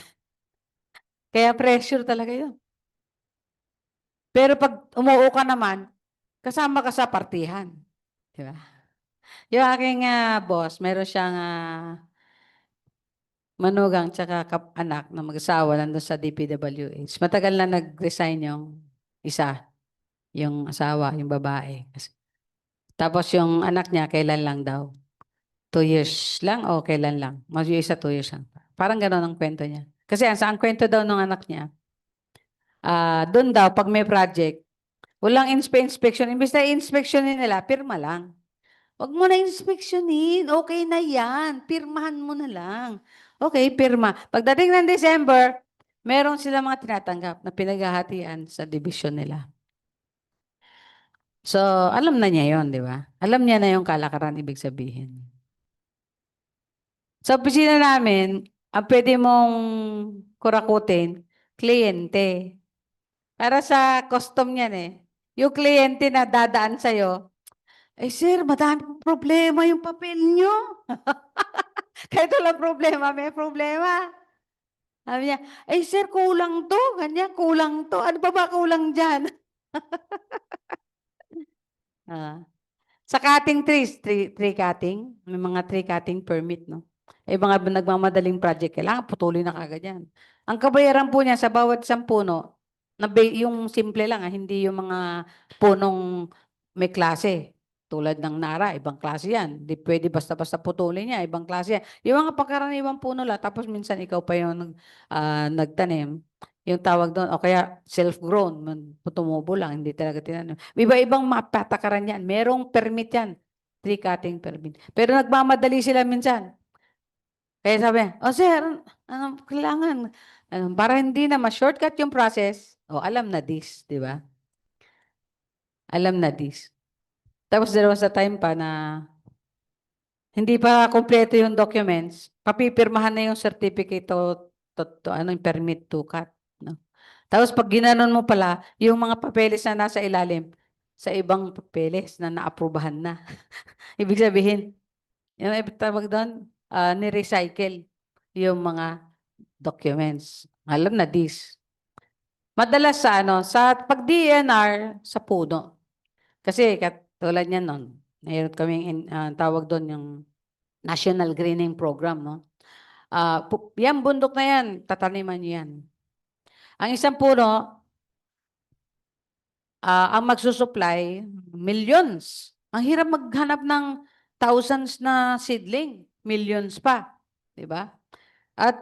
Kaya pressure talaga yun. Pero pag umuo ka naman, kasama ka sa partihan. Di ba? Yung aking boss, meron siyang manugang tsaka anak na mag-asawa nandun sa DPWH. Matagal na nag-resign yung isa, yung asawa, yung babae. Tapos yung anak niya, kailan lang daw? 2 years lang o kailan lang? Yung isa 2 years lang. Parang gano'n ang kwento niya. Kasi ang kwento daw ng anak niya, doon daw, pag may project, walang inspection. Imbes na inspeksyonin nila, pirma lang. Huwag mo na inspeksyonin. Okay na yan. Pirmahan mo na lang. Okay, pirma. Pagdating ng December, meron sila mga tinatanggap na pinaghahatian sa division nila. So, alam na niya yon, di ba? Alam niya na yung kalakaran, ibig sabihin. Sa opisina namin, ang pwede mong kurakutin, kliyente. Para sa custom niyan Yung kliyente na dadaan sa'yo, sir, madami pong problema yung papel nyo. Kahit walang problema, may problema. Sabi niya, sir, kulang to. Ganyan, kulang to. Ano ba kulang dyan? Ah. Sa cutting trees, tree cutting, may mga tree cutting permit, no? Eh, mga nagmamadaling project, kailangan putulin na kagad yan. Ang kabayaran po niya sa bawat isang puno, yung simple lang, hindi yung mga punong may klase. Tulad ng Nara, ibang klase yan. Hindi pwede basta-basta putulin niya, ibang klase yan. Yung mga pagkaraniwang puno lang, tapos minsan ikaw pa yung nagtanim, yung tawag doon, o kaya self-grown, tumubo lang, hindi talaga tinanim. Iba-ibang mapatakaran yan. Merong permit yan. Tree cutting permit. Pero nagmamadali sila minsan. Kaya sabi, oh sir, ano kailangan? Para hindi na ma-shortcut yung process, alam na this, di ba? Alam na this. Tapos there was a time pa na hindi pa kompleto yung documents, papipirmahan na yung certificate yung permit to cut. No? Tapos pag ginanon mo pala, yung mga papeles na nasa ilalim, sa ibang papeles na naaprubahan na. Ibig sabihin, yung tawag doon, ni-recycle yung mga documents. Alam na this. Madalas sa pag DNR, sa puno. Kasi katulad niyan nun, mayroon kaming tawag doon yung National Greening Program, no? Yan bundok na yan, tataniman niyo yan. Ang isang puno, ang magsusupply, millions. Ang hirap maghanap ng thousands na seedling, millions pa, 'di ba? At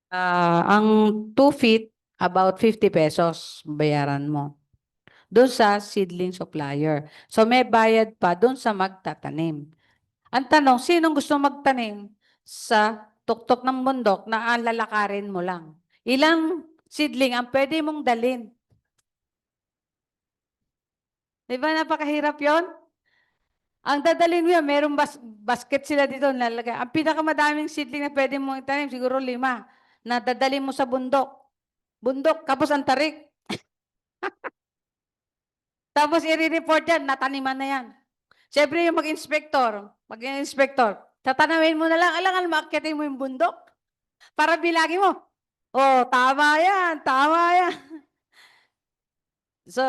ang 2 feet, about 50 pesos bayaran mo. Doon sa seedling supplier. So may bayad pa doon sa magtatanim. Ang tanong, sinong gusto magtanim sa tuktok ng bundok na lalakarin mo lang? Ilang seedling ang pwede mong dalin? Di ba napakahirap yon? Ang dadalhin mo yan, merong basket sila dito nalagay. Ang pinakamadaming seedling na pwede mong itanim, siguro 5, na dadalhin mo sa bundok. Bundok, tapos ang tarik. Tapos i-report yan, nataniman na yan. Siyempre yung mag-inspector, tatanawin mo na lang, alangan maakyatin mo yung bundok. Para bilagin mo. Oh, tama yan, tama yan. So,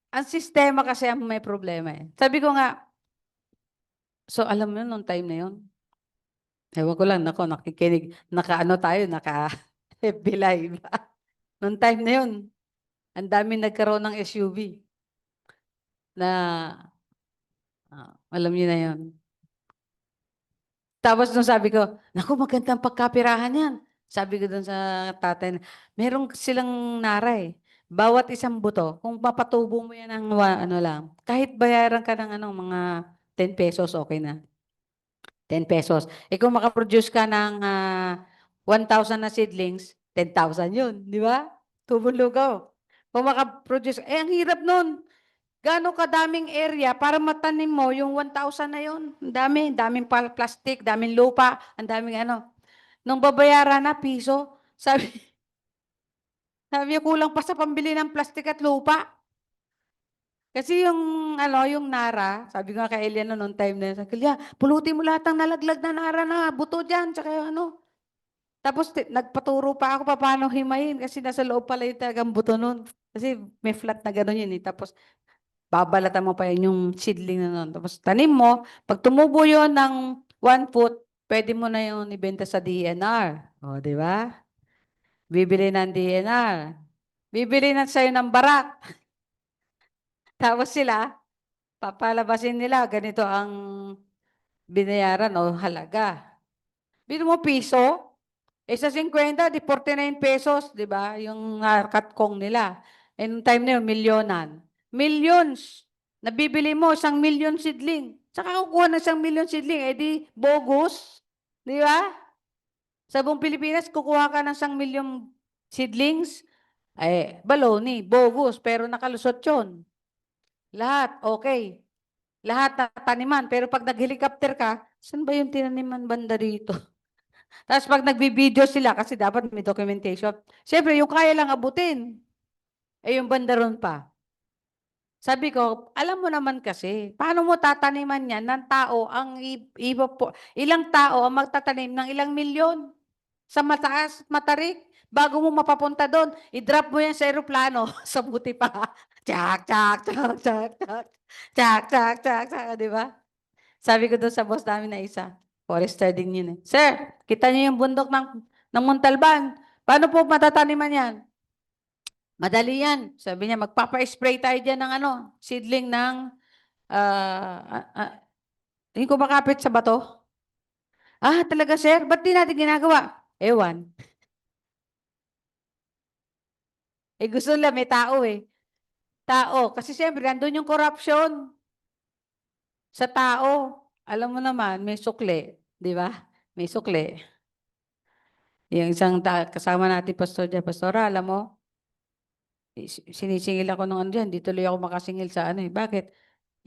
ang sistema kasi ang may problema eh. Sabi ko nga, so alam mo yun, nung time na yun, ewan ko lang, nakikinig, naka-FB Live. Nung time na yun, ang dami nagkaroon ng SUV na, alam niyo na yun. Tapos nung sabi ko, naku, magandang pagkapirahan yan. Sabi ko dun sa tatay, meron silang naray. Bawat isang buto, kung mapatubo mo yan ng kahit bayaran ka ng mga 10 pesos, okay na. 10 pesos. Eh kung makaproduce ka ng 1,000 na seedlings, 10,000 yun, di ba? Tubong lugaw. Kung makaproduce, ang hirap nun. Gaano kadaming area para matanim mo yung 1,000 na yun? Ang daming plastic, daming lupa, ang daming Nung babayaran na, piso, sabi kulang pa sa pambili ng plastic at lupa. Kasi yung Nara, sabi ko nga kay Elian noong time na yun, sabi ko, pulutin mo lahat ng nalaglag na Nara na buto dyan, tsaka yung Tapos nagpaturo pa ako paano himayin kasi nasa loob pala yung talagang buto nun. Kasi may flat na gano'n yun eh. Tapos babalatan mo pa yun yung seedling na nun. Tapos tanim mo, pag tumubo yun ng 1 foot, pwede mo na yun ibenta sa DNR. O, di ba? Bibili ng DNR. Bibili na sa'yo ng barak. Tapos sila, papalabasin nila, ganito ang binayaran o halaga. Bino mo piso, sa 50, di 49 pesos, di ba? Yung katkong nila. And time na yun, milyonan. Millions. Nabibili mo, 1,000,000 seedling. Saka kukuha ng 1,000,000 seedling, di bogus. Di ba? Sa buong Pilipinas, kukuha ka ng 1,000,000 seedlings, baloney, bogus, pero nakalusot yun. Lahat, okay. Lahat na taniman. Pero pag nag-helicopter ka, saan ba yung tinaniman banda dito? Tapos pag nagbibideo sila, kasi dapat may documentation, siyempre yung kaya lang abutin, yung bandaron pa. Sabi ko, alam mo naman kasi, paano mo tataniman yan ng tao, ilang tao ang magtatanim ng ilang milyon sa mataas, matarik, bago mo mapapunta doon, i-drop mo yan sa aeroplano, sa buti pa. Tsak, tsak, tsak, tsak, tsak, tsak, tsak, tsak, tsak, di ba? Sabi ko doon sa boss namin na isa, forester din yun eh. Sir, kita niyo yung bundok ng Montalban. Paano po matataniman yan? Madali yan. Sabi niya, magpapa-spray tayo dyan ng ano, seedling ng, hindi ko makapit sa bato. Ah, talaga sir? Ba't di natin ginagawa? Ewan. Eh gusto nila may tao eh. Tao. Kasi siyempre, nandun yung corruption sa tao. Alam mo naman, may sukle. Di ba? May sukle. Yung isang kasama natin, pastor dyan, pastora, alam mo, sinisingil ako ng ano dyan, di tuloy ako makasingil sa ano eh. Bakit?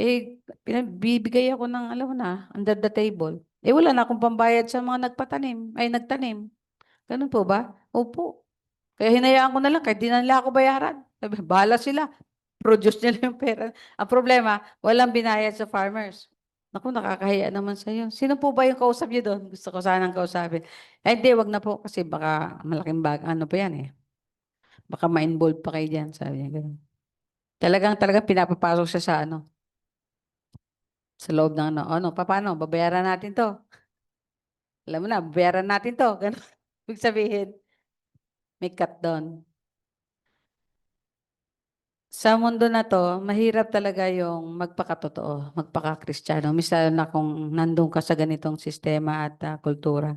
Eh, bibigay ako ng, alam mo na, under the table. Eh, wala na akong pambayad sa mga nagtanim. Ganun po ba? Opo. Kaya hinayaan ko na lang, kahit di na nila ako bayaran. Sabi, bahala sila. Produce nila yung pera. Ang problema, walang binayad sa farmers. Naku, nakakahiya naman sa'yo. Sino po ba yung kausap niyo doon? Gusto ko sanang kausapin. Eh, hindi, wag na po. Kasi baka malaking ano pa yan eh. Baka ma-involve pa kayo dyan. Sabi niya, ganun. Talagang pinapapasok siya sa ano, sa loob ng ano. Ano, paano? Babayaran natin to. Alam mo na, babayaran natin to. Ganun. Ibig sabihin, may cut down. Sa mundo na to, mahirap talaga yung magpakatotoo, magpaka-Kristiyano. Misal na kung nandun ka sa ganitong sistema at kultura.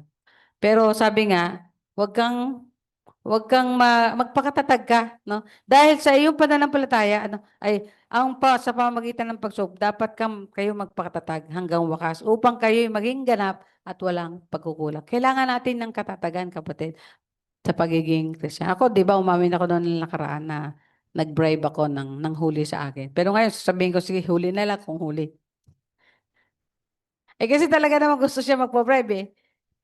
Pero sabi nga, wag kang magpakatatag ka, no? Dahil sa iyong pananampalataya, sa pamamagitan ng pagsob, dapat kayo magpakatatag hanggang wakas upang kayo maging ganap at walang pagkukulang. Kailangan natin ng katatagan, kapatid, sa pagiging Christian. Ako, di ba, umamin ako noon ng nakaraan na nag-bribe ako ng huli sa akin. Pero ngayon, sasabihin ko, sige, huli na lang kung huli. Eh kasi talaga naman gusto siya magpa-bribe eh.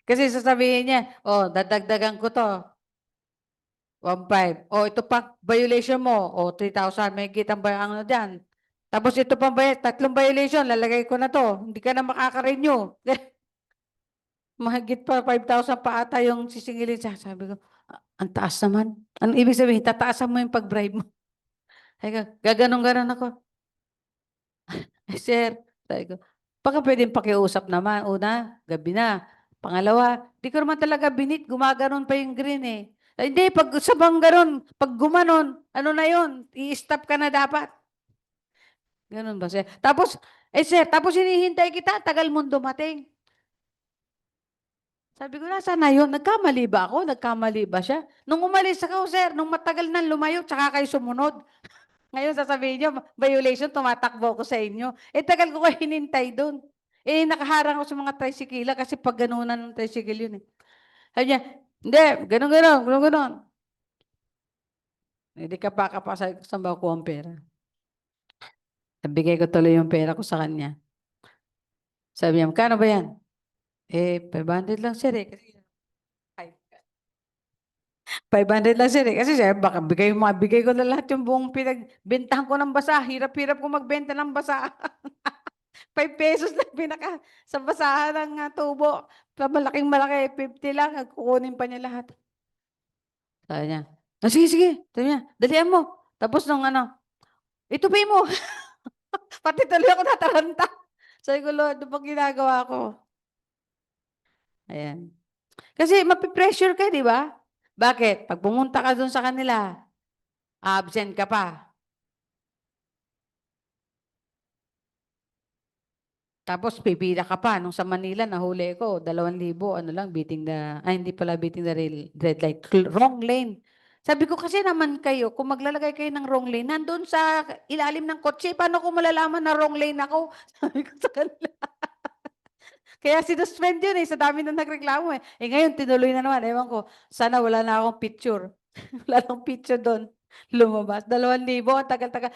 Kasi sasabihin niya, oh, dadagdagan ko to, 1,500. Oh, ito pa, violation mo, oh, 3,000, may kitang ba ano dyan. Tapos ito pa, 3 violation, lalagay ko na to, hindi ka na makaka-renew. Mahigit pa 5,000 pa ata yung sisingilin siya. Sabi ko, ang taas naman. Anong ibig sabihin? Tataasan mo yung pag-bribe mo. Sabi ko, gaganong-ganon ako. Eh, sir, sabi ko, baka pwedeng pakiusap naman. Una, gabi na. Pangalawa, di ko naman talaga binit. Gumaganon pa yung green eh. Hindi, pag sabang ganon, pag gumanon, ano na yun? I-stop ka na dapat. Ganon ba, sir? Tapos, sir, tapos hinihintay kita, tagal mong dumating. Sabi ko, nasa na yun? Nagkamali ba ako? Nagkamali ba siya? Nung umalis ako, sir, nung matagal na lumayo, tsaka kayo sumunod. Ngayon sasabihin nyo, violation, tumatakbo ko sa inyo. Eh, tagal ko kayo hinintay doon. Eh, nakaharang ako sa mga tricycle kasi pag ganunan ng tricycle yun eh. Sabi niya, hindi, ganun. Hindi ka pa kapasal, saan ba ako ang pera? Nabigay ko tuloy yung pera ko sa kanya. Sabi niya, magkano ba yan? Eh, 500 lang sir eh. Kasi, ay, 500 lang sir eh. Kasi sir, baka bigay ko na lahat yung buong pinagbentahan ko ng basa. Hirap-hirap ko magbenta ng basa. 5 pesos lang sa basahan ng tubo. Sa malaking malaki, 50 lang. Kukunin pa niya lahat. Sabi niya, sige, sige. Sabi niya, dalihan mo. Tapos nung itupi mo. Pati tuloy ako nataranta. Sabi ko, Lord, ano bang ginagawa ko? Ayan. Kasi mapipressure ka, di ba? Bakit? Pag pumunta ka dun sa kanila, absent ka pa. Tapos pipila ka pa. Nung sa Manila, nahuli ko, 2,000, ano lang, hindi pala beating the red light. Wrong lane. Sabi ko kasi naman kayo, kung maglalagay kayo ng wrong lane, nandun sa ilalim ng kotse, paano ko malalaman na wrong lane ako? Sabi ko sa kanila. Kaya sinuspend yun eh, sa dami na nagreklamo eh. Eh ngayon, tinuloy na naman. Ewan ko, sana wala na akong picture. Wala akong picture doon. Lumabas. 2,000, ang tagal-tagal.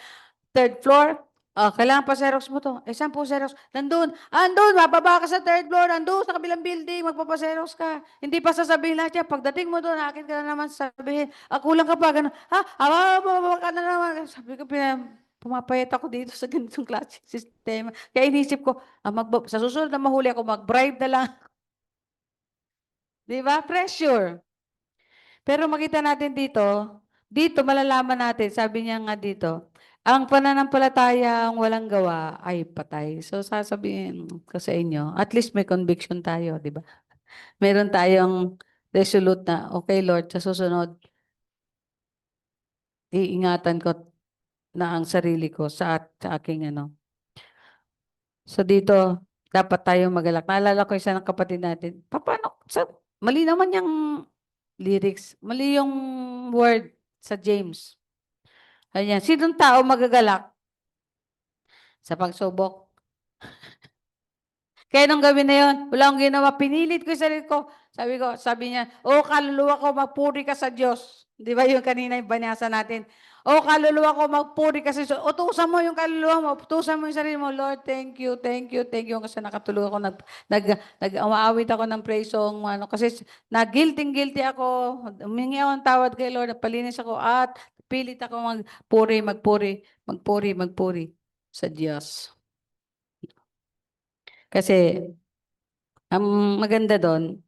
Third floor. Kailangan pa Xerox mo to. Eh, saan po Xerox? Nandun. Andun, mababa ka sa third floor. Andun, sa kabilang building. Magpapa-Xerox ka. Hindi pa sasabihin lahat yan. Pagdating mo doon, akin ka na naman sabihin. Kulang ka pa. Ganun. Mababa ka na naman. Sabi ko, pumapayat ako dito sa ganitong klase sistema. Kaya inisip ko, sa susunod na mahuli ako, mag-bribe na lang. Di ba? Pressure. Pero makita natin dito malalaman natin, sabi niya nga dito, Ang pananampalatayang walang gawa ay patay. So sasabihin ko sa inyo, at least may conviction tayo, di ba? Meron tayong resolute na, okay Lord, sa susunod, iingatan ko na ang sarili ko sa aking ano. So dito, dapat tayong magalak. Naalala ko isa ng kapatid natin, paano, mali naman yung lyrics, mali yung word sa James. Ayan, sinong tao magagalak sa pagsubok? Kaya nung gawin na yun, wala akong ginawa. Pinilit ko yung sarili ko. Sabi niya, o kaluluwa ko, magpuri ka sa Diyos. Di ba yung kanina yung banasa natin? O kaluluwa ko, magpuri ka sa Diyos. Utusan mo yung kaluluwa mo. Utusan mo yung sarili mo. Lord, thank you, thank you, thank you. Kasi nakatulog ako, umaawit ako ng praise song. Ano, kasi guilty ako. Humingi ako ng tawad kay Lord. Palinis ako at pilit ako magpuri sa Diyos. Kasi ang maganda doon,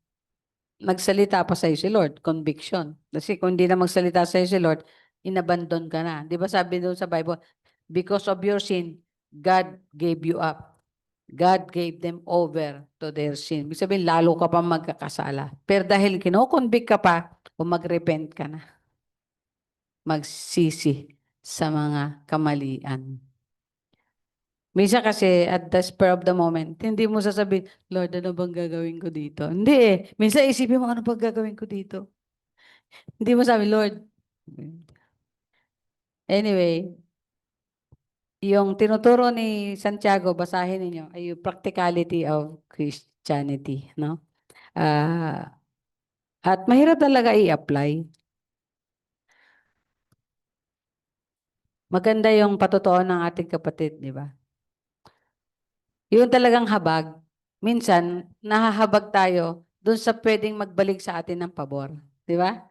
nagsalita pa sa'yo si Lord, conviction. Kasi kung hindi na magsalita sa'yo si Lord, inabandon ka na. Di ba sabi doon sa Bible, because of your sin, God gave you up. God gave them over to their sin. Ibig sabihin, lalo ka pa magkakasala. Pero dahil kinoconvict ka pa, o mag-repent ka na. Magsisi sa mga kamalian. Minsan kasi, at the spur of the moment, hindi mo sasabihin, Lord, ano bang gagawin ko dito? Hindi eh. Minsan isipin mo, ano bang gagawin ko dito? Hindi mo sabi, Lord. Anyway, yung tinuturo ni Santiago, basahin ninyo, ay yung practicality of Christianity. No? At mahirap talaga i-apply. Maganda yung patutuo ng ating kapatid, di ba? Yung talagang habag, minsan, nahahabag tayo doon sa pwedeng magbalik sa atin ng pabor. Di ba?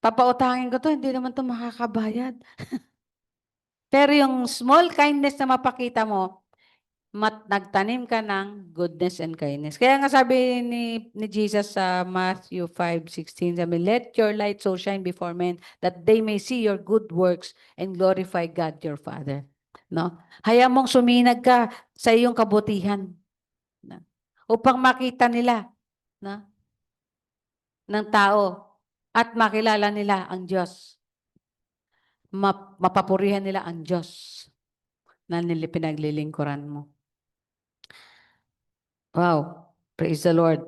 Papautangin ko to, hindi naman to makakabayad. Pero yung small kindness na mapakita mo, nagtanim ka ng goodness and kindness. Kaya nga sabi ni Jesus sa Matthew 5:16, sabi, let your light so shine before men that they may see your good works and glorify God your Father. No? Hayaan mong suminag ka sa iyong kabutihan. No? Upang makita nila, no? ng tao at makilala nila ang Diyos. Mapapurihan nila ang Diyos na pinaglilingkuran mo. Wow, praise the Lord.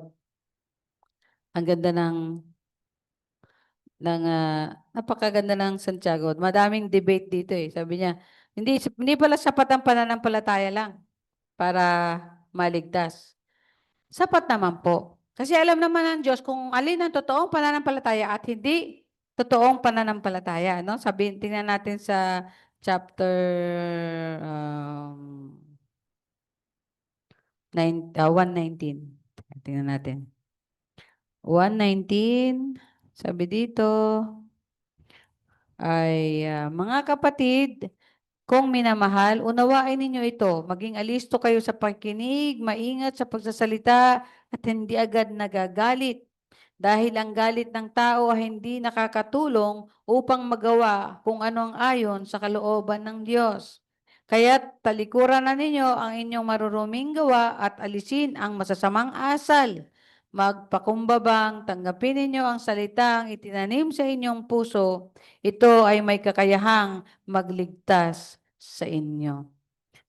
Ang ganda napakaganda ng Santiago. Madaming debate dito eh. Sabi niya, hindi pala sapat ang pananampalataya lang para maligtas. Sapat naman po. Kasi alam naman ng Diyos kung alin ang totoong pananampalataya at hindi totoong pananampalataya. No? Tingnan natin sa chapter 119. Tingnan natin. 119, sabi dito, ay mga kapatid, kung minamahal, unawain ninyo ito. Maging alisto kayo sa pakikinig, maingat sa pagsasalita, at hindi agad nagagalit. Dahil ang galit ng tao ay hindi nakakatulong upang magawa kung ano ang ayon sa kalooban ng Diyos. Kaya't talikuran na ninyo ang inyong maruruming gawa at alisin ang masasamang asal. Magpakumbabang, tanggapin ninyo ang salitang itinanim sa inyong puso. Ito ay may kakayahang magligtas sa inyo.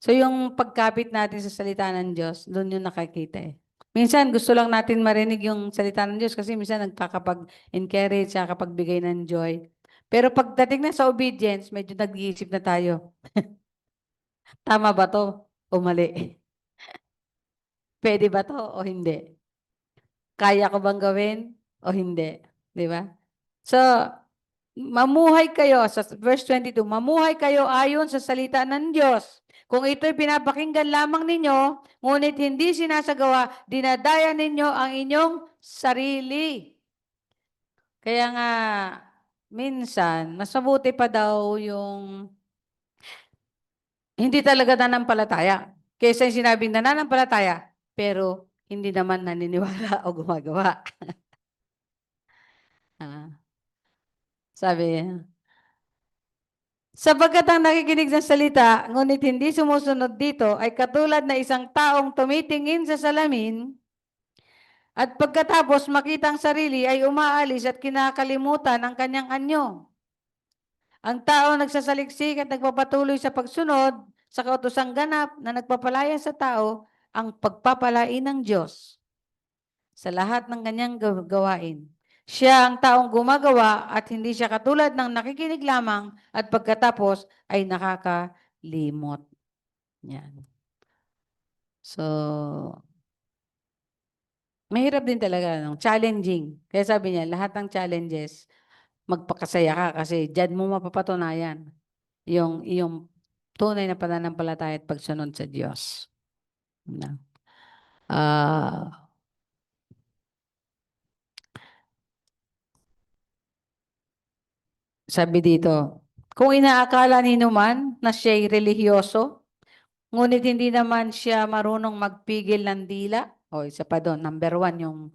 So yung pagkapit natin sa salita ng Diyos, doon yung nakikita eh. Minsan gusto lang natin marinig yung salita ng Diyos kasi minsan nagkakapag-encourage, nagkakapagbigay ng joy. Pero pagdating na sa obedience, medyo nag-iisip na tayo. Tama ba to o mali? Pwede ba to o hindi? Kaya ko bang gawin o hindi? Di ba? So, mamuhay kayo, sa verse 22, mamuhay kayo ayon sa salita ng Diyos. Kung ito'y pinapakinggan lamang ninyo, ngunit hindi sinasagawa, dinadaya ninyo ang inyong sarili. Kaya nga, minsan, mas mabuti pa daw yung hindi talaga nananampalataya. Kaysa yung sinabing nananampalataya, pero hindi naman naniniwala o gumagawa. Sabi, Sapagkat ang nakikinig ng salita, ngunit hindi sumusunod dito, ay katulad na isang taong tumitingin sa salamin at pagkatapos makita ang sarili ay umaalis at kinakalimutan ang kanyang anyo. Ang tao nagsasaliksik at nagpapatuloy sa pagsunod sa kautosang ganap na nagpapalaya sa tao ang pagpapalain ng Diyos sa lahat ng kanyang gawain. Siya ang taong gumagawa at hindi siya katulad ng nakikinig lamang at pagkatapos ay nakakalimot. Yan. So, mahirap din talaga, no? Challenging. Kaya sabi niya, lahat ng challenges, magpakasaya ka kasi diyan mo mapapatunayan yung iyong tunay na pananampalataya at pagsunod sa Diyos. Na. Sabi dito, kung inaakala ni Numan na siya'y relihiyoso, ngunit hindi naman siya marunong magpigil ng dila, o isa pa doon, number 1, yung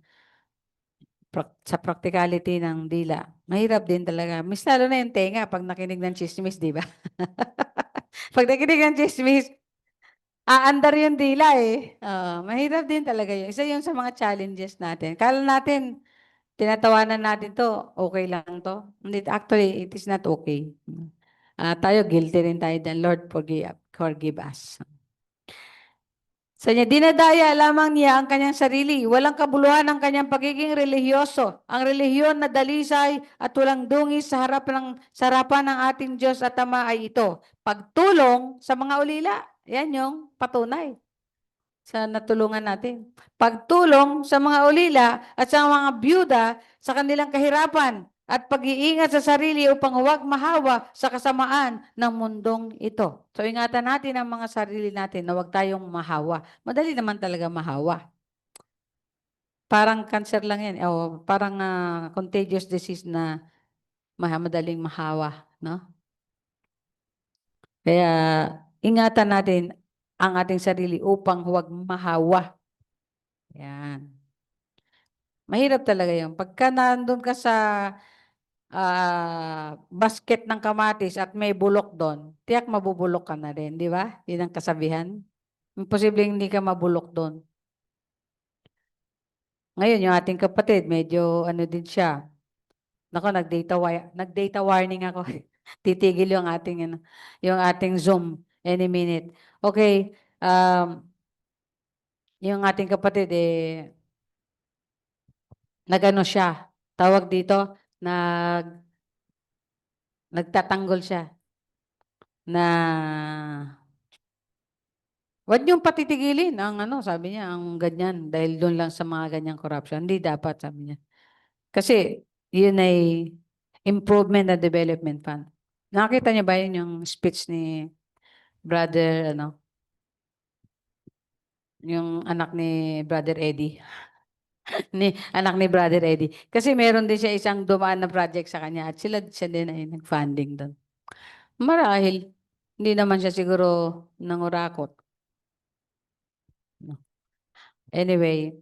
sa practicality ng dila. Mahirap din talaga. Mas lalo na yung tenga pag nakinig ng chismis, di ba? Pag nakinig ng chismis, aandar yung dila eh. Mahirap din talaga yun. Isa yun sa mga challenges natin. Kala natin, tinatawanan natin to, okay lang to. Hindi, actually, it is not okay. Tayo, guilty rin tayo dyan. Lord, forgive us. Sa niya, dinadaya lamang niya ang kanyang sarili. Walang kabuluhan ang kanyang pagiging relihiyoso. Ang relihiyon na dalisay at walang dungis sa harapan ng ating Diyos at Ama ay ito. Pagtulong sa mga ulila. Yan yung patunay sa natulungan natin. Pagtulong sa mga ulila at sa mga byuda sa kanilang kahirapan at pag-iingat sa sarili upang huwag mahawa sa kasamaan ng mundong ito. So ingatan natin ang mga sarili natin na huwag tayong mahawa. Madali naman talaga mahawa. Parang cancer lang yan. O parang contagious disease na madaling mahawa. No? Kaya ingatan natin ang ating sarili upang huwag mahawa. Yan. Mahirap talaga yun. Pagka nandun ka sa basket ng kamatis at may bulok doon, tiyak mabubulok ka na rin, di ba? Yun ang kasabihan. Imposible hindi ka mabulok doon. Ngayon, yung ating kapatid, medyo ano din siya. Nako, nag-data warning ako. Titigil yung ating Zoom any minute. Okay, yung ating kapatid, nagano siya, tawag dito, nagtatanggol siya na wag niyong patitigilin ang sabi niya, ang ganyan dahil doon lang sa mga ganyang corruption. Hindi dapat, sabi niya. Kasi yun ay improvement and development fund. Nakita niyo ba yun yung speech ni brother, yung anak ni brother Eddie? Anak ni brother Eddie. Kasi meron din siya isang dumaan na project sa kanya at siya din ay nag-funding doon. Marahil, hindi naman siya siguro nangurakot. Anyway,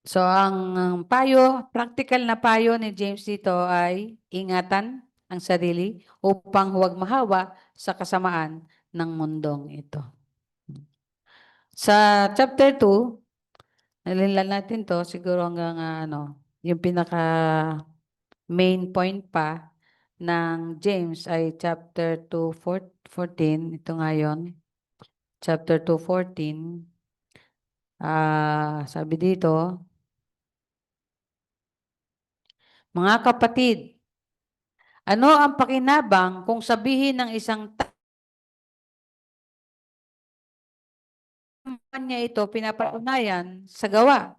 so ang practical na payo ni James dito ay ingatan ang sarili upang huwag mahawa sa kasamaan ng mundong ito. Sa chapter 2, nalilan natin to siguro hanggang yung pinaka main point pa ng James ay chapter 2:14. Ito ngayon. Chapter 2:14. Sabi dito, mga kapatid, ano ang pakinabang kung sabihin ng isang niya ito pinapatunayan sa gawa?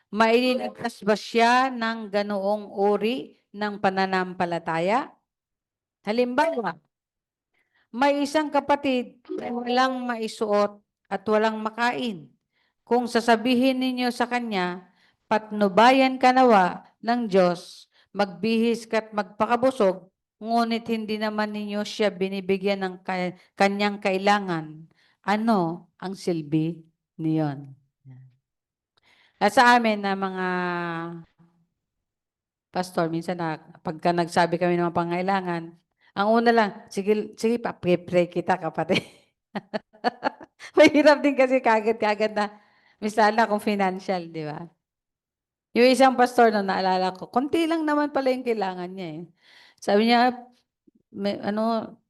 Maililigtas ba siya ng ganoong uri ng pananampalataya? Halimbawa, may isang kapatid na walang maisuot at walang makain. Kung sasabihin ninyo sa kanya, patnubayan ka nawa ng Diyos, magbihis ka't magpakabusog, ngunit hindi naman ninyo siya binibigyan ng kanyang kailangan, ano ang silbi niyon? At sa amin na mga pastor, minsan na pagka nagsabi kami ng mga pangailangan, ang una lang, sige, sige pa, pray kita kapatid. Mahirap din kasi kagad na, misala kung financial, di ba? Yung isang pastor na naalala ko, konti lang naman pala yung kailangan niya eh. Sabi niya, may,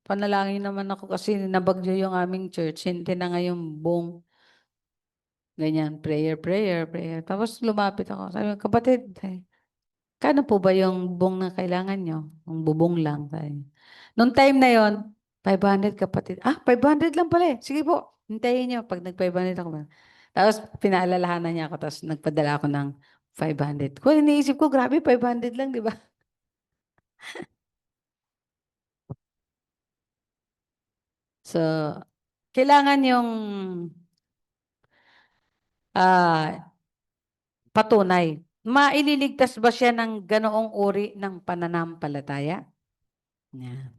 panalangin naman ako kasi nabagyo yung aming church, hindi na nga yung buong ganyan, prayer. Tapos lumapit ako. Sabi ko, kapatid, kano po ba yung buong na kailangan nyo? Yung bubong lang. Sabi. Nung time na yon 500 kapatid. 500 lang pala eh. Sige po, hintayin nyo. Pag nag-500 ako. Tapos pinaalalahanan niya ako. Tapos nagpadala ako ng 500. Kung iniisip ko, grabe, 500 lang, di ba? So, kailangan yung patunay. Maililigtas ba siya ng ganoong uri ng pananampalataya? Yan.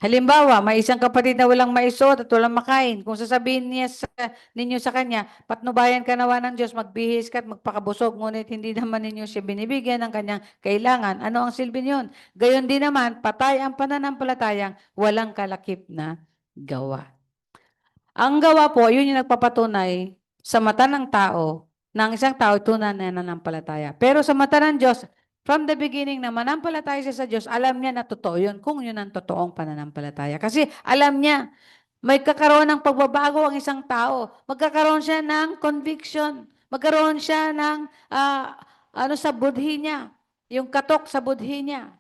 Halimbawa, may isang kapatid na walang maisot at walang makain. Kung sasabihin ninyo sa kanya, patnubayan ka nawa ng Diyos, magbihis ka at magpakabusog, ngunit hindi naman ninyo siya binibigyan ng kanyang kailangan. Ano ang silbi niyon? Gayon din naman, patay ang pananampalatayang walang kalakip na gawa. Ang gawa po, yun yung nagpapatunay sa mata ng tao, ng isang tao, tunay na nananampalataya. Pero sa mata ng Diyos, from the beginning na manampalataya siya sa Diyos, alam niya na totoo yun, kung yun ang totoong pananampalataya. Kasi alam niya, may kakaroon ng pagbabago ang isang tao. Magkakaroon siya ng conviction. Magkaroon siya ng sa budhi niya. Yung katok sa budhi niya.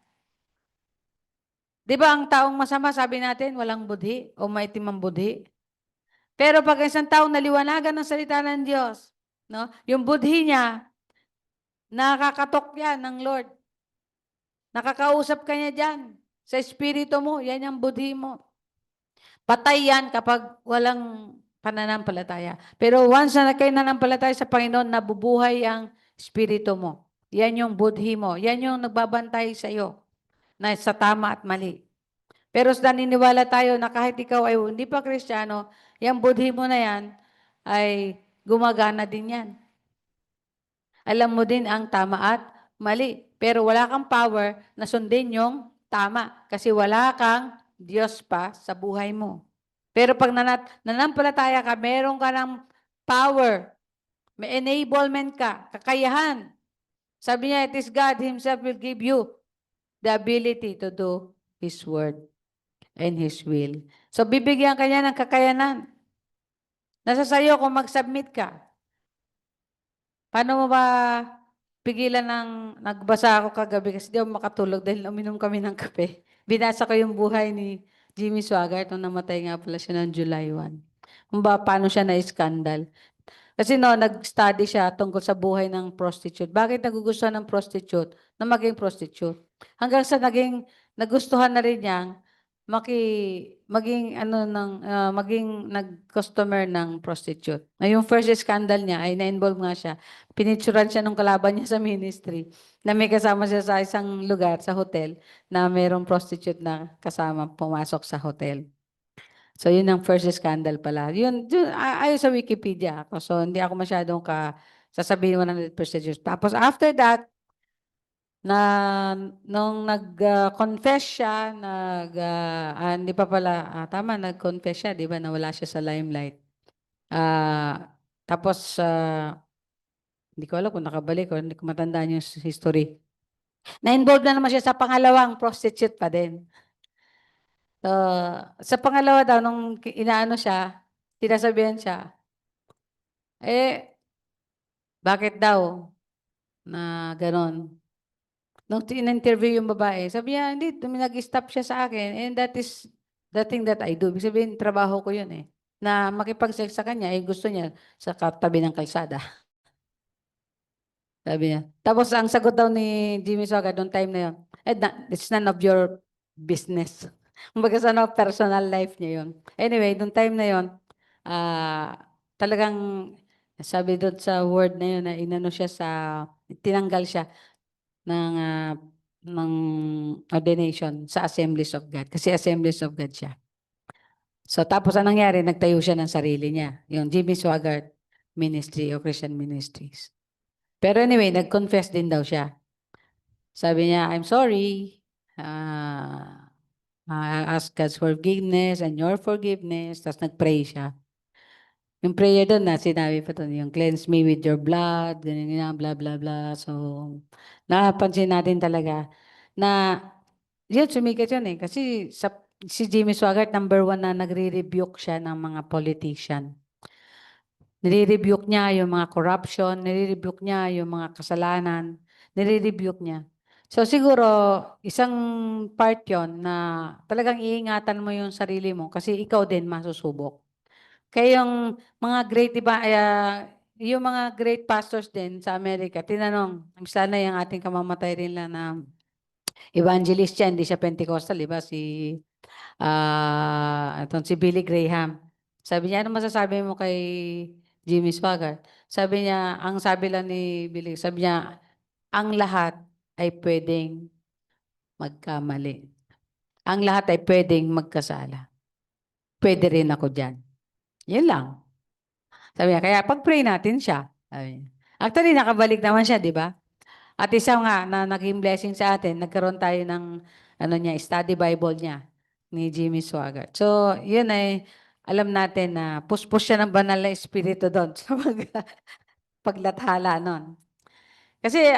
Di ba ang taong masama, sabi natin, walang budhi o maitim ang budhi? Pero pag isang taong naliwanagan ng salita ng Diyos, no, yung budhi niya, nakakatok yan ng Lord. Nakakausap ka niya dyan. Sa espiritu mo, yan yung budhi mo. Patay yan kapag walang pananampalataya. Pero once na kayo nananampalataya sa Panginoon, nabubuhay ang espiritu mo. Yan yung budhi mo. Yan yung nagbabantay sa iyo na sa tama at mali. Pero naniniwala tayo na kahit ikaw ay hindi pa Kristiyano, yung budhi mo na yan ay gumagana din yan. Alam mo din ang tama at mali. Pero wala kang power na sundin yung tama kasi wala kang Diyos pa sa buhay mo. Pero pag nanampalataya ka, meron ka ng power, may enablement ka, kakayahan. Sabi niya, it is God Himself will give you the ability to do His word and His will. So, bibigyan ka niya ng kakayanan. Nasa sayo kung mag-submit ka. Paano mo ba pigilan nagbasa ako kagabi kasi di ako makatulog dahil uminom kami ng kape. Binasa ko yung buhay ni Jimmy Swaggart nung namatay nga pala siya ng July 1. Kung paano siya na-skandal. Kasi nag-study siya tungkol sa buhay ng prostitute. Bakit nagugustuhan ng prostitute na maging prostitute? Hanggang sa nagustuhan na rin niyang maging nag-customer ng prostitute. Na yung first scandal niya ay na-involve nga siya. Pinicturan siya nung kalaban niya sa ministry na may kasama siya sa isang lugar, sa hotel, na mayroong prostitute na kasama pumasok sa hotel. So, yun ang first scandal pala. Yun ayon sa Wikipedia ako. So, hindi ako masyadong sasabihin 100% yun. Tapos, after that, nung nag-confess siya, hindi pa pala, tama, nag-confess siya, di ba, nawala siya sa limelight. Tapos, hindi ko alam kung nakabalik o hindi ko matandaan yung history. Na-involved na naman siya sa pangalawang prostitute pa din. Sa pangalawa daw, nung inaano siya, sinasabihan siya, bakit daw na ganon? Nung in-interview yung babae, sabi niya, hindi, nag-stop siya sa akin and that is the thing that I do. Ibig sabihin, trabaho ko yun eh. Na makipag-sex sa kanya, gusto niya sa katabi ng kalsada. Sabi niya. Tapos ang sagot daw ni Jimmy Swaggart noong time na yun, it's none of your business. Kumbaga sa personal life niya yun. Anyway, noong time na yun, talagang sabi doon sa word na yun na inano siya tinanggal siya ng ng ordination sa Assemblies of God. Kasi Assemblies of God siya. So tapos anong nangyari? Nagtayo siya ng sarili niya. Yung Jimmy Swaggart Ministry o Christian Ministries. Pero anyway, nag-confess din daw siya. Sabi niya, I'm sorry. I ask God's forgiveness and your forgiveness. Tapos nag-pray siya. Yung prayer doon na sinabi pa doon, yung cleanse me with your blood, ganyan, ganyan, blah, blah, blah. So, napansin natin talaga na yun, sumikat yun eh. Kasi si Jimmy Swaggart, number 1 na nagre-rebuke siya ng mga politician. Nire-rebuke niya yung mga corruption, nire-rebuke niya yung mga kasalanan, nire-rebuke niya. So siguro, isang part yon na talagang iingatan mo yung sarili mo kasi ikaw din masusubok. Kaya yung mga great, diba, yung mga great pastors din sa Amerika, tinanong, sana yung ating kamamatay rin lang na evangelist siya, hindi siya Pentecostal, di ba? Itong si Billy Graham. Sabi niya, ano masasabi mo kay Jimmy Swaggart? Sabi niya, ang sabi lang ni Billy, sabi niya, ang lahat ay pwedeng magkamali. Ang lahat ay pwedeng magkasala. Pwede rin ako dyan. Yun lang. Sabi niya, kaya pag-pray natin siya. Sabi niya. Actually, nakabalik naman siya, di ba? At isa nga na naging blessing sa atin, nagkaroon tayo ng ano niya, study Bible niya ni Jimmy Swaggart. So, yun ay alam natin na puspos siya ng banal na espiritu doon sa paglathala nun. Kasi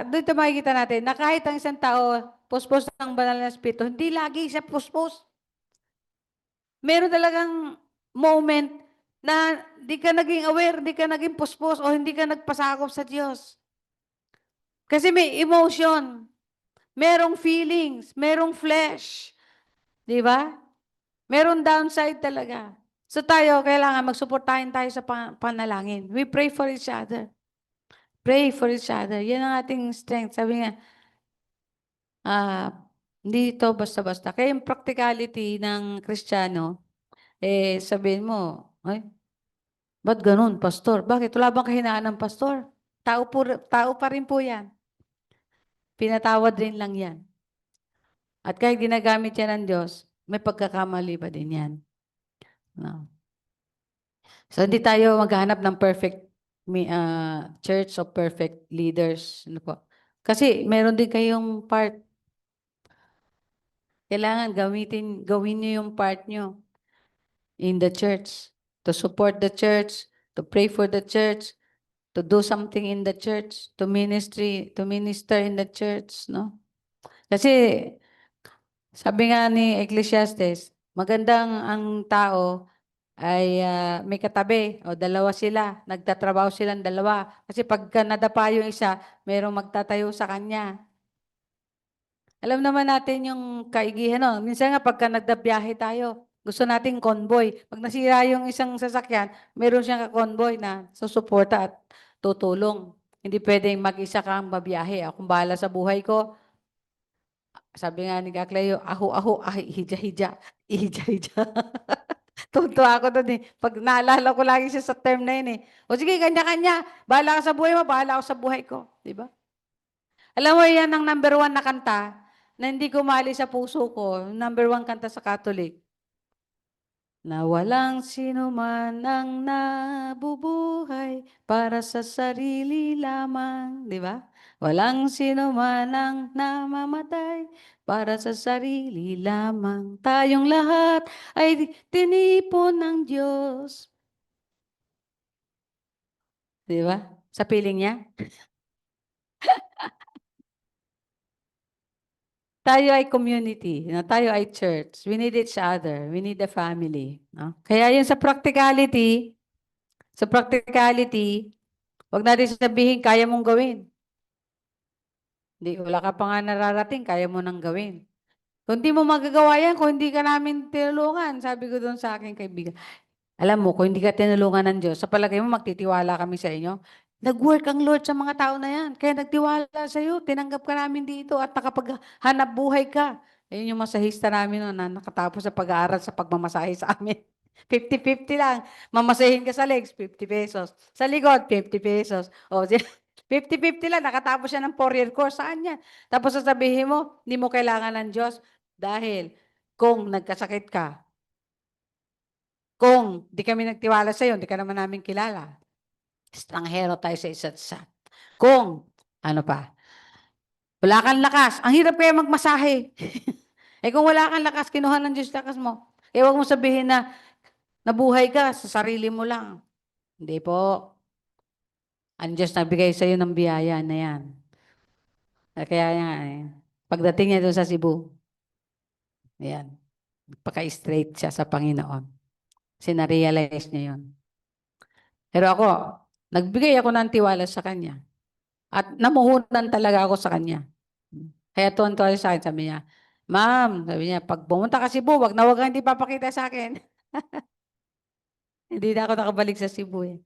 doon ito makikita natin na kahit ang isang tao puspos ng banal na espiritu, hindi lagi siya puspos. Meron talagang moment na di ka naging aware, di ka naging puspos o hindi ka nagpasakop sa Diyos. Kasi may emotion, merong feelings, merong flesh. Di ba? Merong downside talaga. So tayo, kailangan magsuportahin tayo sa panalangin. We pray for each other. Pray for each other. Yan ang ating strength. Sabi nga, hindi ito basta-basta. Kaya yung practicality ng Kristiyano, sabihin mo, ay, ba't ganun, pastor? Bakit? Wala bang kahinaan ng pastor? Tao pa rin po yan. Pinatawad rin lang yan. At kahit ginagamit yan ng Diyos, may pagkakamali pa din yan. No. So, hindi tayo maghahanap ng perfect church of perfect leaders. Ano po? Kasi meron din kayong part. Kailangan gawin niyo yung part niyo in the church. To support the church, to pray for the church, to do something in the church, to minister in the church, no? Kasi sabi nga ni Ecclesiastes, magandang ang tao ay may katabi o dalawa sila, nagtatrabaho silang dalawa. Kasi pagka nadapa yung isa, mayroong magtatayo sa kanya. Alam naman natin yung kaigihan, no? Minsan nga pagka nagdabiyahe tayo, gusto nating convoy. Pag nasira yung isang sasakyan, meron siyang ka-convoy na susuporta at tutulong. Hindi pwedeng mag-isa kang babiyahe. Akong bahala sa buhay ko. Sabi nga ni Kaklayo, aho-aho, ay, hija-hija, hija-hija. Tuntua ako doon eh. Pag naalala ko lagi siya sa term na yun eh. O sige, kanya-kanya. Bahala ka sa buhay mo, bahala ako sa buhay ko. Diba? Alam mo, yan ang number 1 na kanta na hindi kumali sa puso ko. Number 1 kanta sa Catholic. Na walang sino man ang nabubuhay para sa sarili lamang. Di ba? Walang sino man ang namamatay para sa sarili lamang. Tayong lahat ay tinipon ng Diyos. Di ba? Sa piling niya? Tayo ay community, no? Tayo ay church. We need each other. We need the family. No? Kaya yun sa practicality, wag natin sabihin, kaya mong gawin. Hindi, wala ka pa nga nararating, kaya mo nang gawin. Kung di mo magagawa yan, kung hindi ka namin tinulungan, sabi ko doon sa aking kaibigan, alam mo, kung hindi ka tinulungan ng Diyos, sa palagay mo, magtitiwala kami sa inyo. Nag-work ang Lord sa mga tao na yan. Kaya nagtiwala sa iyo, tinanggap ka namin dito at nakapaghanap buhay ka. Ayun yung masahista namin no, na nakatapos sa pag-aaral sa pagmamasahe sa amin. 50-50 lang. Mamasahin ka sa legs, 50 pesos. Sa likod, 50 pesos. O, 50-50 lang, nakatapos siya ng 4-year course. Saan yan? Tapos sasabihin mo, hindi mo kailangan ng Diyos dahil kung nagkasakit ka, kung di kami nagtiwala sa'yo, di ka naman namin kilala. Estranghero tayo sa isa't isa. Kung, ano pa, wala kang lakas, ang hirap kaya magmasahe. Eh kung wala kang lakas, kinuha ng Diyos lakas mo. Eh huwag mo sabihin na nabuhay ka sa sarili mo lang. Hindi po. Ang Diyos nagbigay sa iyo ng biyaya na yan. Kaya nga pagdating niya doon sa Cebu, ayan, paka-straight siya sa Panginoon. Sinarealize niya yun. Pero ako, nagbigay ako ng tiwala sa Kanya. At namuhunan talaga ako sa Kanya. Kaya tuwan-tuwa siya sa akin, sabi niya, Ma'am, sabi niya, pag pumunta ka Cebu, wag na hindi papakita sa akin. Hindi na ako nakabalik sa Cebu eh.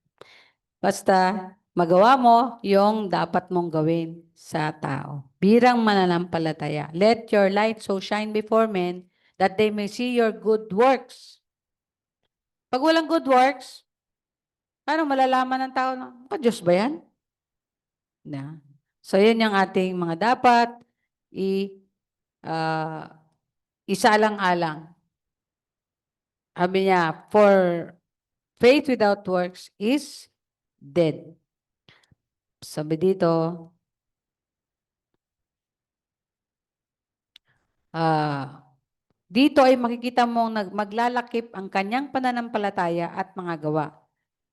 Basta, magawa mo yung dapat mong gawin sa tao. Birang mananampalataya. Let your light so shine before men that they may see your good works. Pag walang good works, paano malalaman ng tao na, Diyos ba yan? Na. So, yun yung ating mga dapat isalang-alang. Sabi niya, for faith without works is dead. Sabi dito, dito ay makikita mong maglalakip ang kanyang pananampalataya at mga gawa.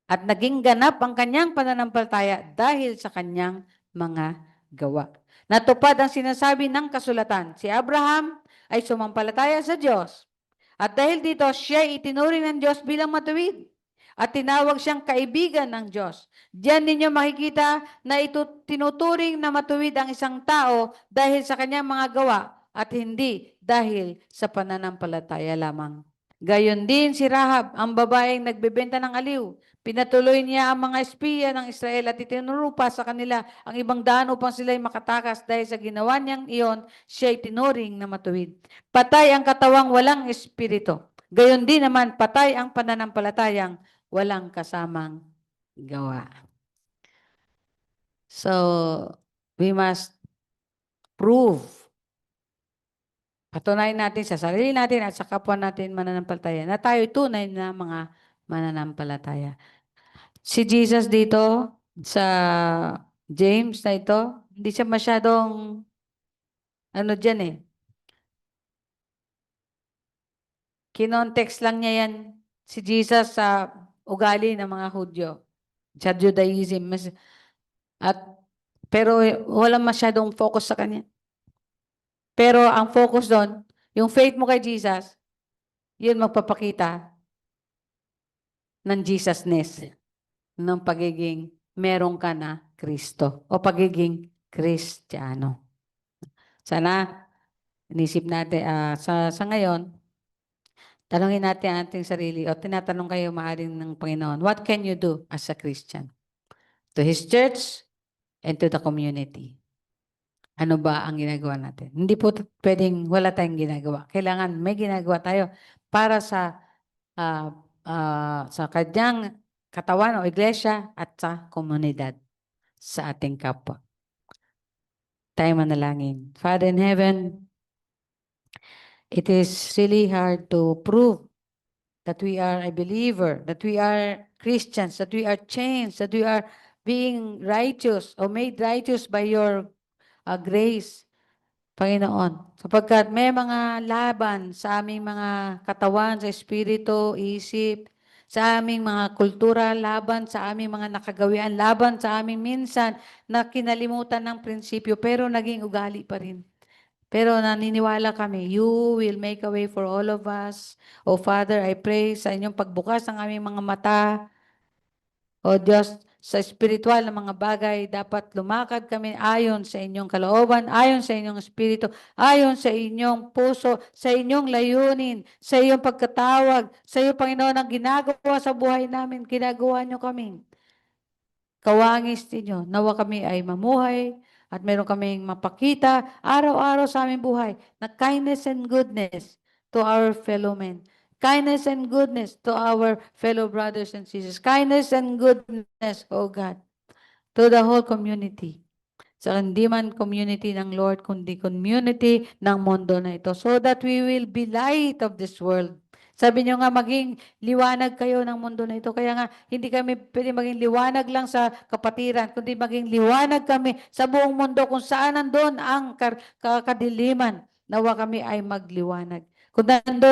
At naging ganap ang kanyang pananampalataya dahil sa kanyang mga gawa. Natupad ang sinasabi ng kasulatan. Si Abraham ay sumampalataya sa Diyos. At dahil dito, siya itinuring ng Diyos bilang matuwid. At tinawag siyang kaibigan ng Diyos. Diyan ninyo makikita na ito tinuturing na matuwid ang isang tao dahil sa kanyang mga gawa at hindi dahil sa pananampalataya lamang. Gayon din si Rahab, ang babaeng nagbebenta ng aliw. Pinatuloy niya ang mga espiya ng Israel at itinuro pa sa kanila ang ibang daan upang sila'y makatakas dahil sa ginawa niyang iyon, siya'y tinuring na matuwid. Patay ang katawang walang espiritu. Gayon din naman, patay ang pananampalatayang walang kasamang gawa. So, we must prove. Patunayan natin sa sarili natin at sa kapwa natin mananampalataya na tayo tunay na mga mananampalataya. Si Jesus dito sa James na ito, hindi siya masyadong dyan eh. Kinontext lang niya yan si Jesus sa ugali ng mga Hudyo, sa Judaism. Pero walang masyadong focus sa kanya. Pero ang focus doon, yung faith mo kay Jesus, yun magpapakita ng Jesusness, ng pagiging meron ka na Kristo o pagiging Kristiyano. Sana inisip natin, sa ngayon, tanungin natin ang ating sarili o tinatanong kayo maaring ng Panginoon, what can you do as a Christian? To His church and to the community. Ano ba ang ginagawa natin? Hindi po pwedeng wala tayong ginagawa. Kailangan may ginagawa tayo para sa kanyang katawan o iglesia at sa komunidad sa ating kapwa. Tayo manalangin. Father in heaven, it is really hard to prove that we are a believer, that we are Christians, that we are changed, that we are being righteous or made righteous by your grace, Panginoon. Sapagkat may mga laban sa aming mga katawan, sa espiritu, isip, sa aming mga kultura, laban sa aming mga nakagawian, laban sa aming minsan na kinalimutan ng prinsipyo pero naging ugali pa rin. Pero naniniwala kami, you will make a way for all of us. O Father, I pray sa inyong pagbukas ng aming mga mata. O Diyos, sa espiritual na mga bagay, dapat lumakad kami ayon sa inyong kalooban, ayon sa inyong espiritu, ayon sa inyong puso, sa inyong layunin, sa iyong pagkatawag, sa iyo, Panginoon, ang ginagawa sa buhay namin, ginagawa niyo kami. Kawangis ninyo, nawa kami ay mamuhay at meron kaming mapakita araw-araw sa aming buhay na kindness and goodness to our fellow men. Kindness and goodness to our fellow brothers and sisters. Kindness and goodness, oh God, to the whole community. Sa hindi man community ng Lord, kundi community ng mundo na ito. So that we will be light of this world. Sabi niyo nga, maging liwanag kayo ng mundo na ito. Kaya nga, hindi kami pwede maging liwanag lang sa kapatiran, kundi maging liwanag kami sa buong mundo kung saan nandun ang kadiliman. Nawa kami ay magliwanag. Kung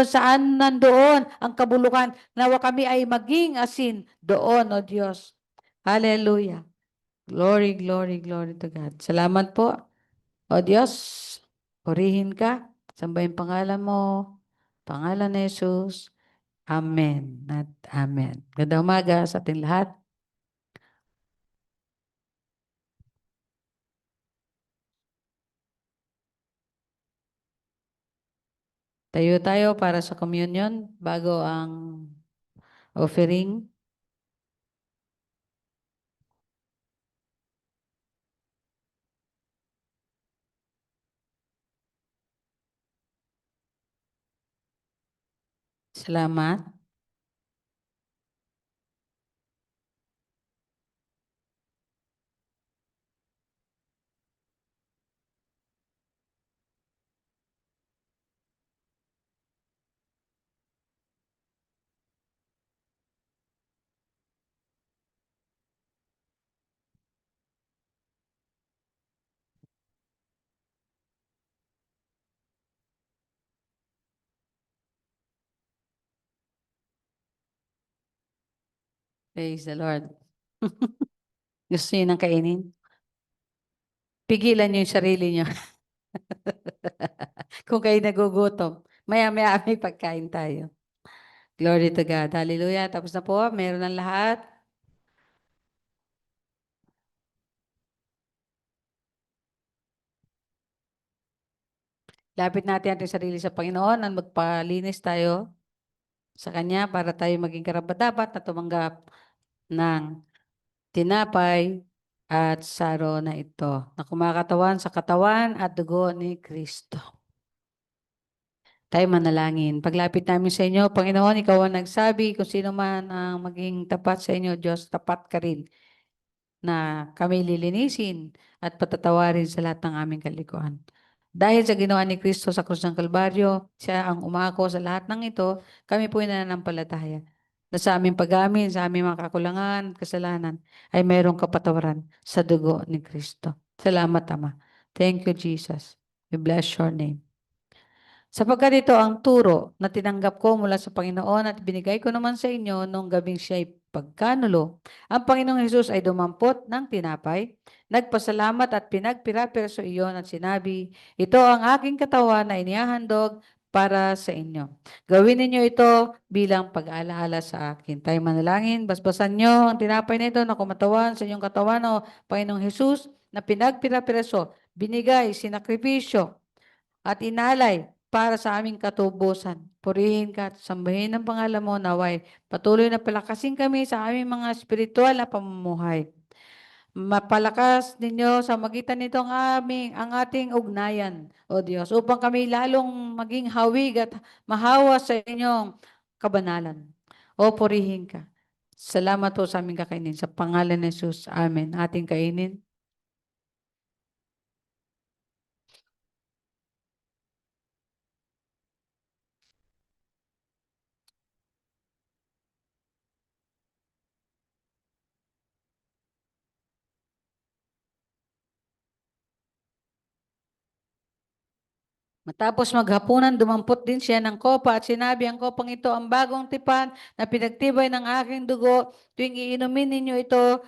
saan nandoon ang kabulukan, nawa kami ay maging asin doon, O Diyos. Hallelujah. Glory, glory, glory to God. Salamat po. O Diyos, purihin ka. Sambahin pangalan mo. Pangalan ni Jesus. Amen at amen. Ganda umaga sa ating lahat. Tayo tayo para sa communion bago ang offering. Salamat. Praise the Lord. Gusto niyo nang kainin? Pigilan niyo yung sarili niyo. Kung kayo nagugutom, maya-maya may pagkain tayo. Glory to God. Hallelujah. Tapos na po. Meron ng lahat. Lapit natin ating sarili sa Panginoon at magpalinis tayo sa Kanya para tayo maging karapat-dapat na tumanggap ng tinapay at saro na ito na kumakatawan sa katawan at dugo ni Kristo. Tayo manalangin. Paglapit namin sa inyo, Panginoon, ikaw ang nagsabi kung sino man ang maging tapat sa inyo, Diyos, tapat ka rin na kami lilinisin at patatawarin sa lahat ng aming kalikuan. Dahil sa ginawa ni Kristo sa krus ng Kalbaryo, siya ang umako sa lahat ng ito, kami po nananampalataya na sa aming pag-amin, sa aming mga kakulangan, kasalanan, ay mayroong kapatawaran sa dugo ni Kristo. Salamat, Ama. Thank you, Jesus. We bless your name. Sapagkat ito ang turo na tinanggap ko mula sa Panginoon at binigay ko naman sa inyo nung gabing siya'y pagkanulo. Ang Panginoong Hesus ay dumampot ng tinapay, nagpasalamat at pinagpira-piraso iyon at sinabi, ito ang aking katawan na inihahandog para sa inyo. Gawin ninyo ito bilang pag-aalaala sa akin. Tayo manalangin, basbasan nyo ang tinapay na ito na kumatawan sa inyong katawan o Panginoong Hesus na pinagpira-piraso, binigay, sinakripisyo, at inalay para sa aming katubusan. Purihin ka at sambahin ang pangalan mo, naway patuloy na palakasin kami sa aming mga spiritual na pamumuhay. Mapalakas ninyo sa magitan nito ang ating ugnayan, O Diyos, upang kami lalong maging hawig at mahawa sa inyong kabanalan. O purihin ka. Salamat po sa aming kakainin. Sa pangalan ni Jesus. Amen. Ating kainin. Matapos maghapunan, dumampot din siya ng kopa at sinabi, ang kopang ito ang bagong tipan na pinagtibay ng aking dugo. Tuwing iinumin ninyo ito,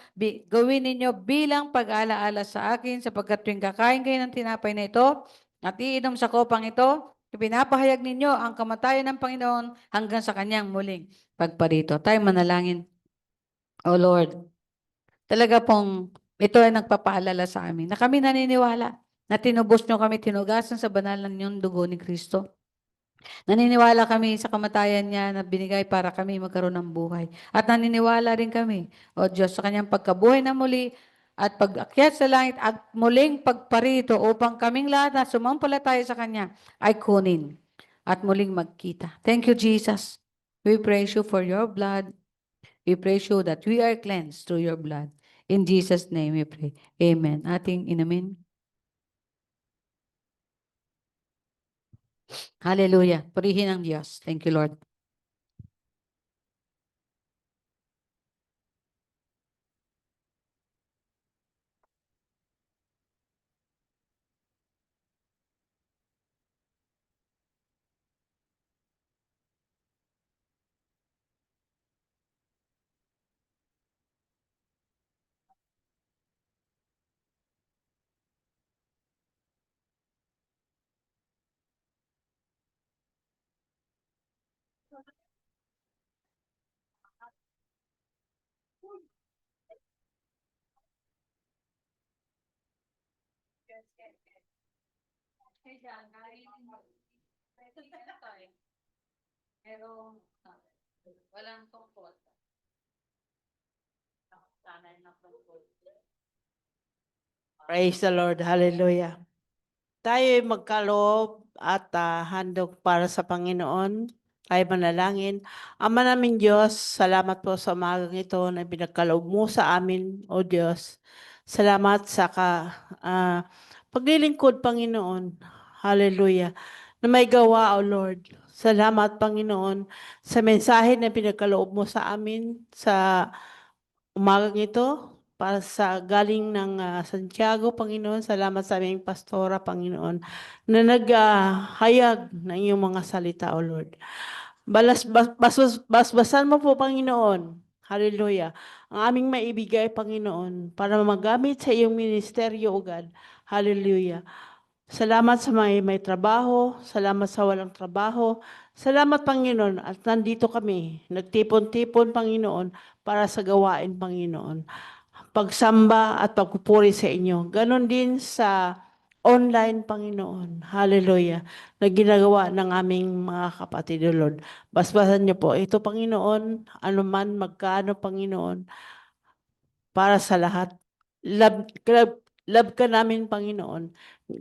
gawin ninyo bilang pag-alaala sa akin sapagkat tuwing kakain kayo ng tinapay na ito at iinom sa kopang ito, pinapahayag ninyo ang kamatayan ng Panginoon hanggang sa kanyang muling pagparito. Tayo manalangin. O Lord, talaga pong ito ay nagpapaalala sa amin na kami naniniwala na tinubos nyo kami, tinugasan sa banal ng yung dugo ni Kristo. Naniniwala kami sa kamatayan niya na binigay para kami magkaroon ng buhay. At naniniwala rin kami, O Diyos, sa kanyang pagkabuhay na muli at pag-akyat sa langit at muling pagparito upang kaming lahat na sumampalataya sa kanya ay kunin at muling magkita. Thank you, Jesus. We praise you for your blood. We praise you that we are cleansed through your blood. In Jesus' name we pray. Amen. Ating inumin. Hallelujah. Purihin ang Diyos. Thank you, Lord. Pero walang tungkol. Praise the Lord. Hallelujah. Tayo'y magkaloob at handog para sa Panginoon. Tayo manalangin. Ama namin Diyos, salamat po sa umagang ito na pinagkaloob mo sa amin, O Diyos. Salamat sa paglilingkod, Panginoon. Hallelujah. Na may gawa, O Lord. Salamat, Panginoon, sa mensahe na pinagkaloob mo sa amin sa umagang ito para sa galing ng Santiago, Panginoon. Salamat sa aming pastora, Panginoon, na naghayag ng iyong mga salita, O Lord. Basbasan mo po, Panginoon. Hallelujah. Ang aming maibigay, Panginoon, para magamit sa iyong ministeryo, O God. Hallelujah. Salamat sa may trabaho, salamat sa walang trabaho. Salamat, Panginoon, at nandito kami, nagtipon-tipon, Panginoon, para sa gawain, Panginoon. Pagsamba at pagpupuri sa inyo. Ganon din sa online, Panginoon. Hallelujah. Na ginagawa ng aming mga kapatid, O Lord. Basbasan niyo po. Ito, Panginoon, anuman, magkano, Panginoon, para sa lahat. Love ka namin, Panginoon.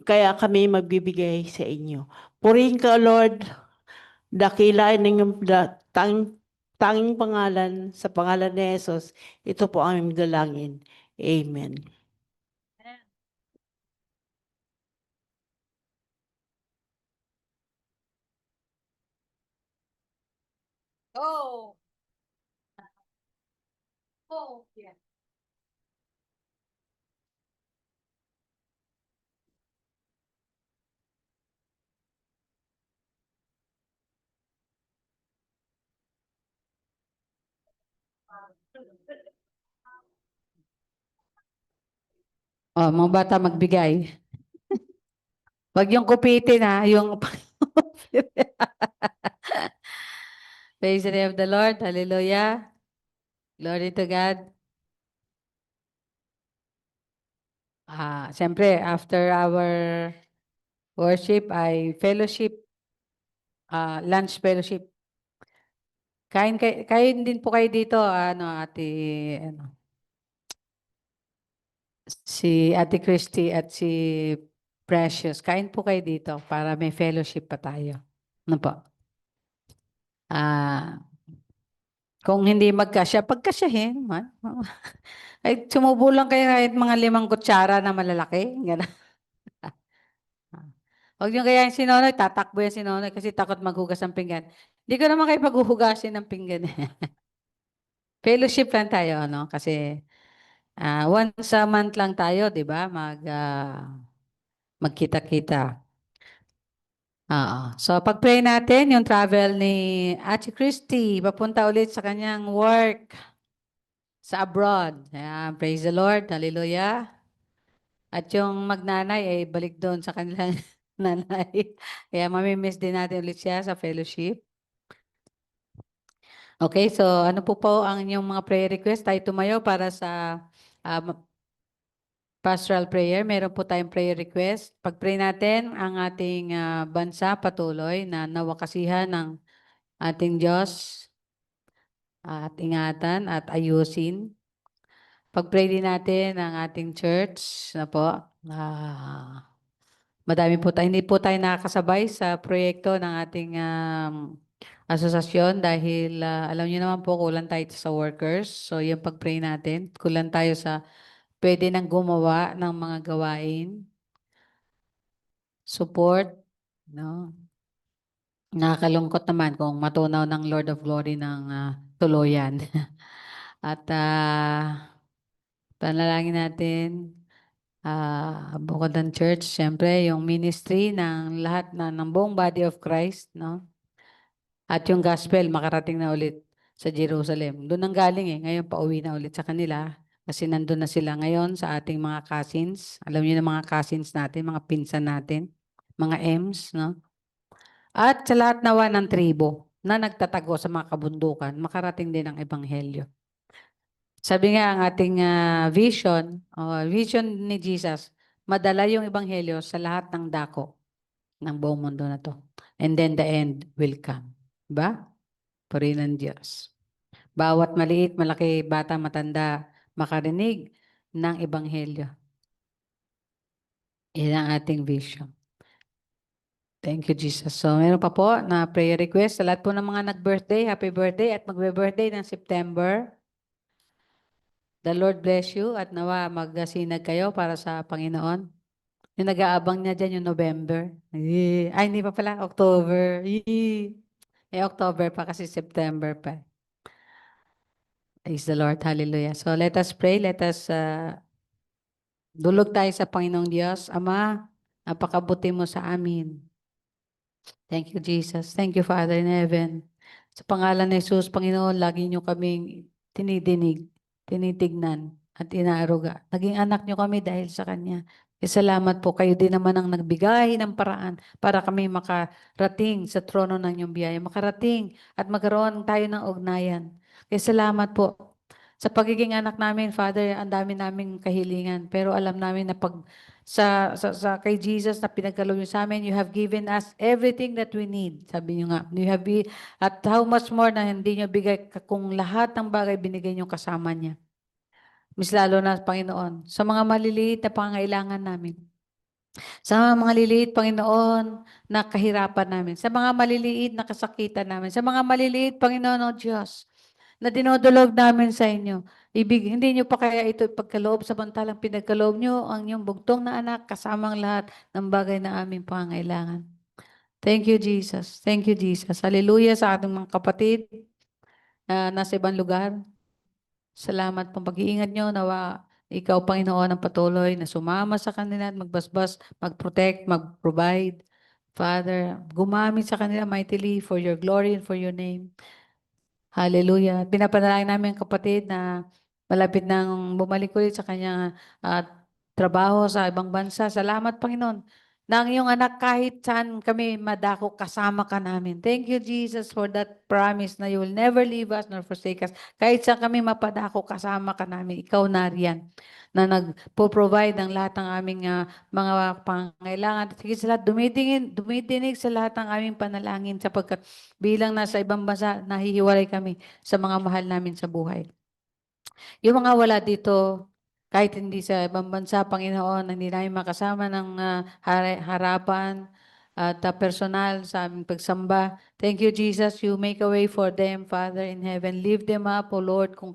Kaya kami magbibigay sa inyo. Purihin ka, Lord. Dakilain ng iyong tanging pangalan sa pangalan ni Jesus. Ito po ang aming dalangin. Amen. Oh. Oh, yeah. Oh, mga bata magbigay. Wag yung kupitin ha, yung Praise the name of the Lord. Hallelujah. Glory to God. Siyempre, after our worship ay fellowship, lunch fellowship. Kain din po kayo dito, si Ate Christy at si Precious. Kain po kayo dito para may fellowship pa tayo. Ano po? Kung hindi magkasya, pagkasyahin man. Ay, sumubo lang kayo kahit mga 5 kutsara na malalaki. Ganun. Huwag niyo kaya si Nonoy, tatakbo yan si Nonoy kasi takot maghugas ng pinggan. Hindi ko naman kayo paghuhugasin ng pinggan. Fellowship lang tayo, ano? Kasi once a month lang tayo, di ba? Magkita-kita. So, pag-pray natin yung travel ni Ate Christy, papunta ulit sa kanyang work sa abroad. Ayan, praise the Lord. Hallelujah. At yung magnanay ay balik doon sa kanilang nanay. Kaya mamimiss din natin ulit siya sa fellowship. Okay, so ano po ang inyong mga prayer request? Tayo tumayo para sa pastoral prayer. Meron po tayong prayer request. Pag-pray natin ang ating bansa patuloy na nawakasihan ng ating Diyos at ingatan at ayusin. Pag-pray din natin ang ating church na po. Madami po tayo, hindi po tayo nakakasabay sa proyekto ng ating asosasyon dahil alam niyo naman po kulang tayo sa workers. So yung pag-pray natin, kulang tayo sa pwede nang gumawa ng mga gawain, support, no? Nakakalungkot naman kung matunaw ng Lord of Glory ng tuluyan. At panalangin natin, bukod ng church, siyempre yung ministry ng lahat ng buong body of Christ, no? At yung gospel makarating na ulit sa Jerusalem. Doon ang galing ngayon pauwi na ulit sa kanila kasi nandun na sila ngayon sa ating mga cousins. Alam niyo na mga cousins natin, mga pinsan natin, mga M's, no? At sa lahat nawa ng tribo na nagtatago sa mga kabundukan, makarating din ang ebanghelyo. Sabi nga ang ating vision ni Jesus, madala yung ebanghelyo sa lahat ng dako ng buong mundo na to. And then the end will come. Diba? Purihin ng Diyos. Bawat maliit, malaki, bata, matanda, makarinig ng ebanghelyo. Yan ang ating vision. Thank you, Jesus. So, meron pa po na prayer request sa lahat po ng mga nag-birthday. Happy birthday at magbe-birthday ng September. The Lord bless you at nawa magsinag kayo para sa Panginoon. Yung nag-aabang niya dyan yung November. Ay, hindi pa pala. October. October pa kasi September pa. Praise the Lord. Hallelujah. So, let us pray. Let us dulog tayo sa Panginoong Diyos. Ama, napakabuti mo sa amin. Thank you, Jesus. Thank you, Father in heaven. Sa pangalan ni Jesus, Panginoon, lagi niyo kaming tinidinig, tinitignan, at inaaruga. Naging anak niyo kami dahil sa Kanya. Salamat po, kayo din naman ang nagbigay ng paraan para kami makarating sa trono ng iyong biyaya. Makarating at magkaroon tayo ng ugnayan. Salamat po. Sa pagiging anak namin, Father, ang dami naming kahilingan. Pero alam namin na pag kay Jesus na pinagkaloob niyo sa amin, you have given us everything that we need. Sabi niyo nga, at how much more na hindi niyo bigay kung lahat ng bagay binigay niyo kasama niya. Mas lalo na, Panginoon, sa mga maliliit na pangangailangan namin. Sa mga maliliit, Panginoon, na kahirapan namin. Sa mga maliliit na kasakitan namin. Sa mga maliliit, Panginoon, o Diyos, na dinudulog namin sa inyo. Hindi nyo pa kaya ito ipagkaloob samantalang pinagkaloob nyo ang inyong bugtong na anak kasamang lahat ng bagay na aming pangangailangan. Thank you, Jesus. Thank you, Jesus. Hallelujah sa ating mga kapatid nasa ibang lugar. Salamat pong pag-iingat nyo. Nawa ikaw, Panginoon, ang patuloy na sumama sa kanila at magbasbas, mag-protect, mag-provide. Father, gumamit sa kanila mightily for your glory and for your name. Hallelujah. Pinapanalangin namin ang kapatid na malapit nang bumalik ulit sa kanyang trabaho sa ibang bansa. Salamat, Panginoon, na ang iyong anak kahit saan kami madako, kasama ka namin. Thank you, Jesus, for that promise na you will never leave us nor forsake us. Kahit saan kami mapadako, kasama ka namin. Ikaw na riyan na nagpo-provide ng lahat ng aming mga pangangailangan. Sige sa lahat, dumidinig sa lahat ng aming panalangin sapagkat bilang nasa ibang bansa, nahihiwalay kami sa mga mahal namin sa buhay. Yung mga wala dito, kahit hindi sa ibang bansa, Panginoon, hindi namin makasama ng harapan at personal sa aming pagsamba. Thank you, Jesus. You make a way for them, Father in heaven. Lift them up, O Lord, kung